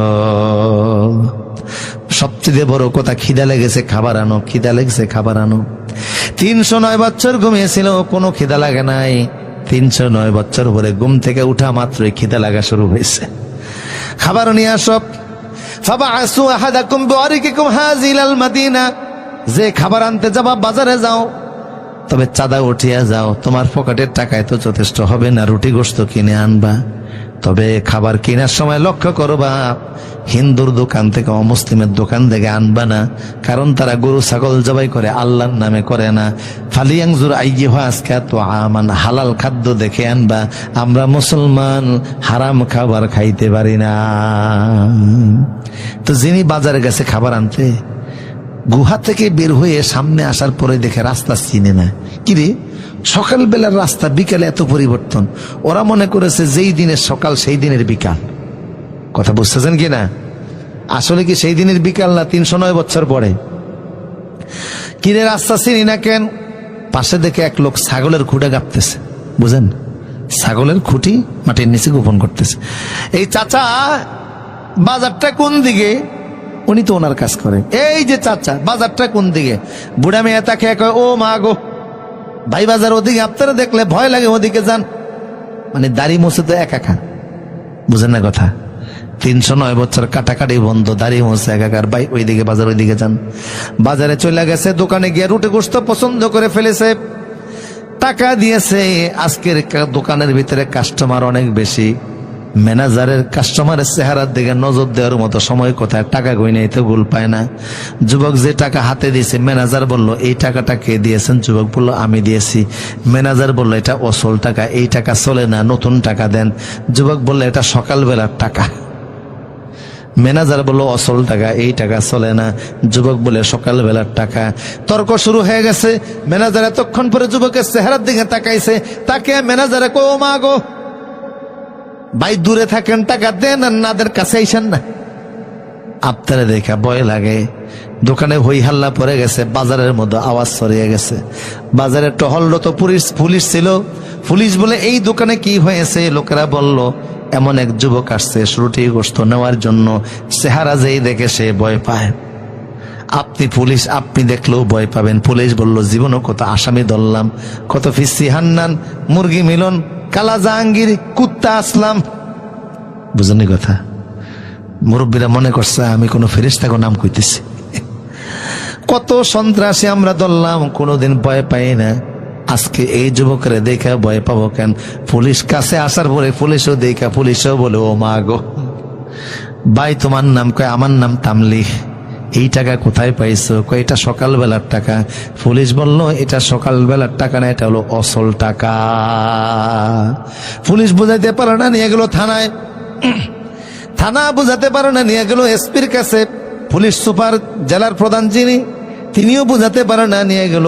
সবচেয়ে বড় কথা, খিদা লেগেছে খাবার আনো, খিদা লেগেছে খাবার আনো। 309 বছর ঘুমিয়েছিল, কোনো খিদা লাগে নাই। 309 বছর পরে ঘুম থেকে উঠা মাত্রই খিদা লাগা শুরু হয়েছে। খাবার নিয়ে আসো। ফাবাআসু আহাদাকুম বিওয়ারিকিকুম হাযিলাল মাদিনা, যে খাবার আনতে যাবা বাজারে যাও, তবে চাঁদা উঠিয়া যাও। তোমার পকেটের টাকায় তো যথেষ্ট হবে না, রুটি গোশত কিনে আনবা। তবে খাবার কেনার সময় লক্ষ্য করবা, হিন্দুর দোকান থেকে অমুসলিমের দোকান থেকে আনবা না, কারণ তারা গরু ছাগল জবাই করে, আল্লাহর নামে করে না। ফালিয়াংজুর আইয়ুহা আসকাতু আমান, হালাল খাদ্য দেখে আনবা। আমরা মুসলমান হারাম খাবার খাইতে পারি না। তো যিনি বাজারে গেছে খাবার আনতে, গুহা থেকে বের হয়ে সামনে আসার পরে দেখে রাস্তা চিনে না। কিরে, সকালবেলার রাস্তা বিকালে এত পরিবর্তন। ওরা মনে করেছে যেই দিনের সকাল সেই দিনের বিকাল। কথা বুঝতেছেন কিনা? আসলে কি সেই দিনের বিকাল না 309 বছর পরে। কিরে, রাস্তা চিনি না কেন? পাশে দেখে এক লোক ছাগলের খুঁটে গাপতেছে। বুঝেন, ছাগলের খুঁটি মাটির নিচে গোপন করতেছে। এই চাচা, বাজারটা কোন দিকে? উনি তো ওনার কাজ করেন। এই যে চাচা, বাজারটা কোন দিকে? বুড়া মেয়ে তাকে কয়, ও মা গো ভাই বাজার ওদিকে, আপনারা দেখলে ভয় লাগে ওদিকে যান। মানে দাড়ি মুছে তো একা, বুঝেন না কথা? 309 বছর কাটাকাটি বন্ধ, দাড়ি মুছে একাকার, ভাই ওইদিকে বাজার, ওইদিকে যান। বাজারে চলে গেছে, দোকানে গিয়ে রুটি গোস্ত পছন্দ করে ফেলেছে, টাকা দিয়েছে। আজকের দোকানের ভিতরে কাস্টমার অনেক বেশি, ম্যানেজারের কাস্টমারের চেহারার দিকে নজর দেওয়ার মতো সময় কোথায়, টাকা গইনে তো গোল পায় না। যুবক যে টাকা হাতে দিয়েছে, ম্যানেজার বলল এই টাকাটা কে দিয়েছেন? যুবক বলল আমি দিয়েছি। ম্যানেজার বলল এটা অসল টাকা, এই টাকা চলে না, নতুন টাকা দেন। যুবক বলল এটা সকালবেলার টাকা। ম্যানেজার বলল অসল টাকা, এই টাকা চলে না। যুবক বলে সকালবেলার টাকা। তর্ক শুরু হয়ে গেছে। ম্যানেজার এতক্ষণ পরে যুবকের চেহারার দিকে তাকাইছে, তাকে ম্যানেজারে কো মা গো ভাই দূরে থাকেন, টাকা দেন আর নাদের কাছে আইসেন না। আপনারা দেখা ভয় লাগে। দোকানে হই হাল্লা পড়ে গেছে, বাজারের মধ্যে আওয়াজ ছড়িয়ে গেছে। বাজারে টহলরত পুলিশ ছিল। পুলিশ বলে এই দোকানে কি হয়েছে? লোকেরা বলল এমন এক যুবক আসছে রুটি গোস্ত নেওয়ার জন্য, চেহারা যেই দেখে সে ভয় পায়। আপনি পুলিশ, আপনি দেখলেও ভয় পাবেন। পুলিশ বলল জীবনও কত আসামি ধরলাম, কত ফিসি হান্নান, মুরগি মিলন, কালা জাহাঙ্গীর, কুত্তা আসলাম। বুঝলি কথা? মুরব্বীরা মনে করছে আমি কোন ফেরেশতাকে নাম কইতেছি। কত সন্ত্রাসী আমরা ধরলাম, কোনোদিন ভয় পাই না। আজকে এই যুবকের দেখা ভয় পাবো কেন? পুলিশ কাছে আসার পরে পুলিশও দেখা, পুলিশও বলে ও মা গো ভাই তোমার নাম? কয় আমার নাম তামলিক। এই টাকা কোথায় পাইছো? কয় এটা সকালবেলার টাকা। পুলিশ বলল এটা সকালবেলার টাকা না, এটা হলো অসল টাকা। পুলিশ বুঝাইতে পারে না, নিয়ে গেল থানায়। থানা বুঝাতে পারে না, নিয়ে গেল এসপির কাছে। পুলিশ সুপার, জেলার প্রধান যিনি, তিনিও বুঝাতে পারে না, নিয়ে গেল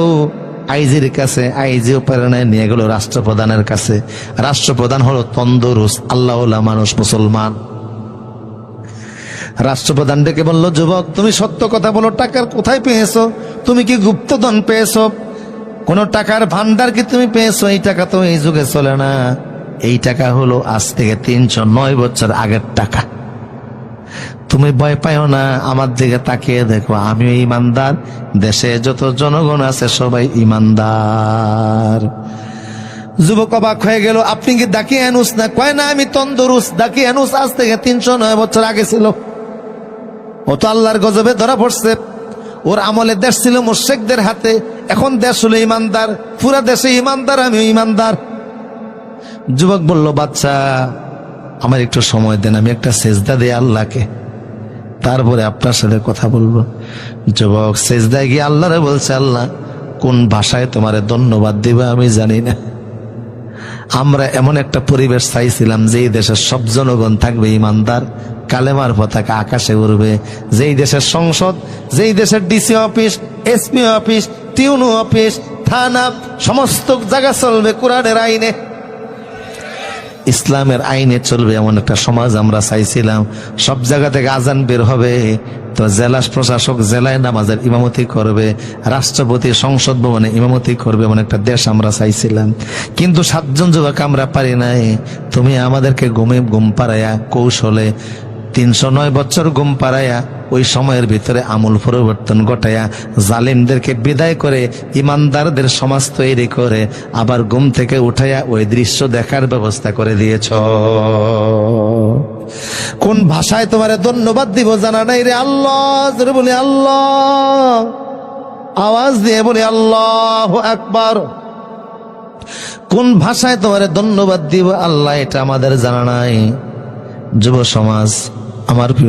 আইজির কাছে। আইজিও পারে না, নিয়ে গেল রাষ্ট্রপ্রধানের কাছে। রাষ্ট্রপ্রধান হলো তন্দুরুস আল্লাহওয়ালা মানুষ, মুসলমান। রাষ্ট্রপ্রধান ডেকে বলল যুবক তুমি সত্য কথা বলো, টাকার কোথায় পেয়েছো? তুমি কি গুপ্তধন পেয়েছো? কোন টাকার ভান্ডার কি তুমি পেয়েছো? এই টাকা তো এই যুগে চলে না। এই টাকা হলো আজ থেকে 309 বছর আগের টাকা। তুমি ভয় পাইও না, আমার দিকে তাকিয়ে দেখো, আমিও ইমানদার, দেশে যত জনগণ আছে সবাই ইমানদার। যুবক অবাক হয়ে গেল, আপনি কি দাকি আনুস না? কয় না আমি তন্দুরুস। দাকি আনুস আজ থেকে 309 বছর আগে ছিল। ও তো আল্লাহর গজবে ধরা পড়ছে। ওর আমলে দেশ ছিল মুশরিকদের হাতে, এখন দেশ হলো ইমানদার, পুরা দেশে ইমানদার, আমিও ইমানদার। যুবক বলল বাচ্চা আমার একটু সময় দেন, আমি একটা সেজদা দেই আল্লাহকে, তারপরে আপনার সাথে কথা বলবো। যুবক সেজদায় গিয়ে আল্লাহরে বলছে আল্লাহ কোন ভাষায় তোমারে ধন্যবাদ দিবা আমি জানি না। আমরা এমন একটা পরিবেশ চাইছিলাম যেই দেশের সব জনগণ থাকবে ইমানদার, কালেমার পতাকা আকাশে উড়বে। যেই দেশের সংসদ, যেই দেশের ডিসি অফিস, এসপি অফিস, টিউনো অফিস, থানা, সমস্ত জায়গা চলবে কোরআনের আইনে, ইসলামের আইনে চলবে, এমন একটা সমাজ আমরা চাইছিলাম। সব জায়গা থেকে আজান বের হবে, তো জেলা প্রশাসক জেলায় নামাজের ইমামতি করবে, রাষ্ট্রপতি সংসদ ভবনে ইমামতি করবে, এমন একটা দেশ আমরা চাইছিলাম। কিন্তু 7 জন যুবক আমরা পারি নাই। তুমি আমাদেরকে ঘুম পাড়াইয়া কৌশলে 309 বছর ঘুম পাড়াইয়া ওই সময়ের ভিতরে আমূল পরিবর্তন ঘটাইয়া জালিমদেরকে বিদায় করে ইমানদারদের সমাজ তৈরি করে আবার ঘুম থেকে উঠাইয়া ওই দৃশ্য দেখার ব্যবস্থা করে দিয়েছ। কোন ভাষায় তোমারে ধন্যবাদ দিব জানা নাই রে আল্লাহ। জোরে বলি আল্লাহ, আওয়াজ দিয়ে বলি আল্লাহু আকবার। কোন ভাষায় তোমারে ধন্যবাদ দিব আল্লাহ, এটা আমাদের জানা নাই। যুব সমাজ, আমার প্রিয়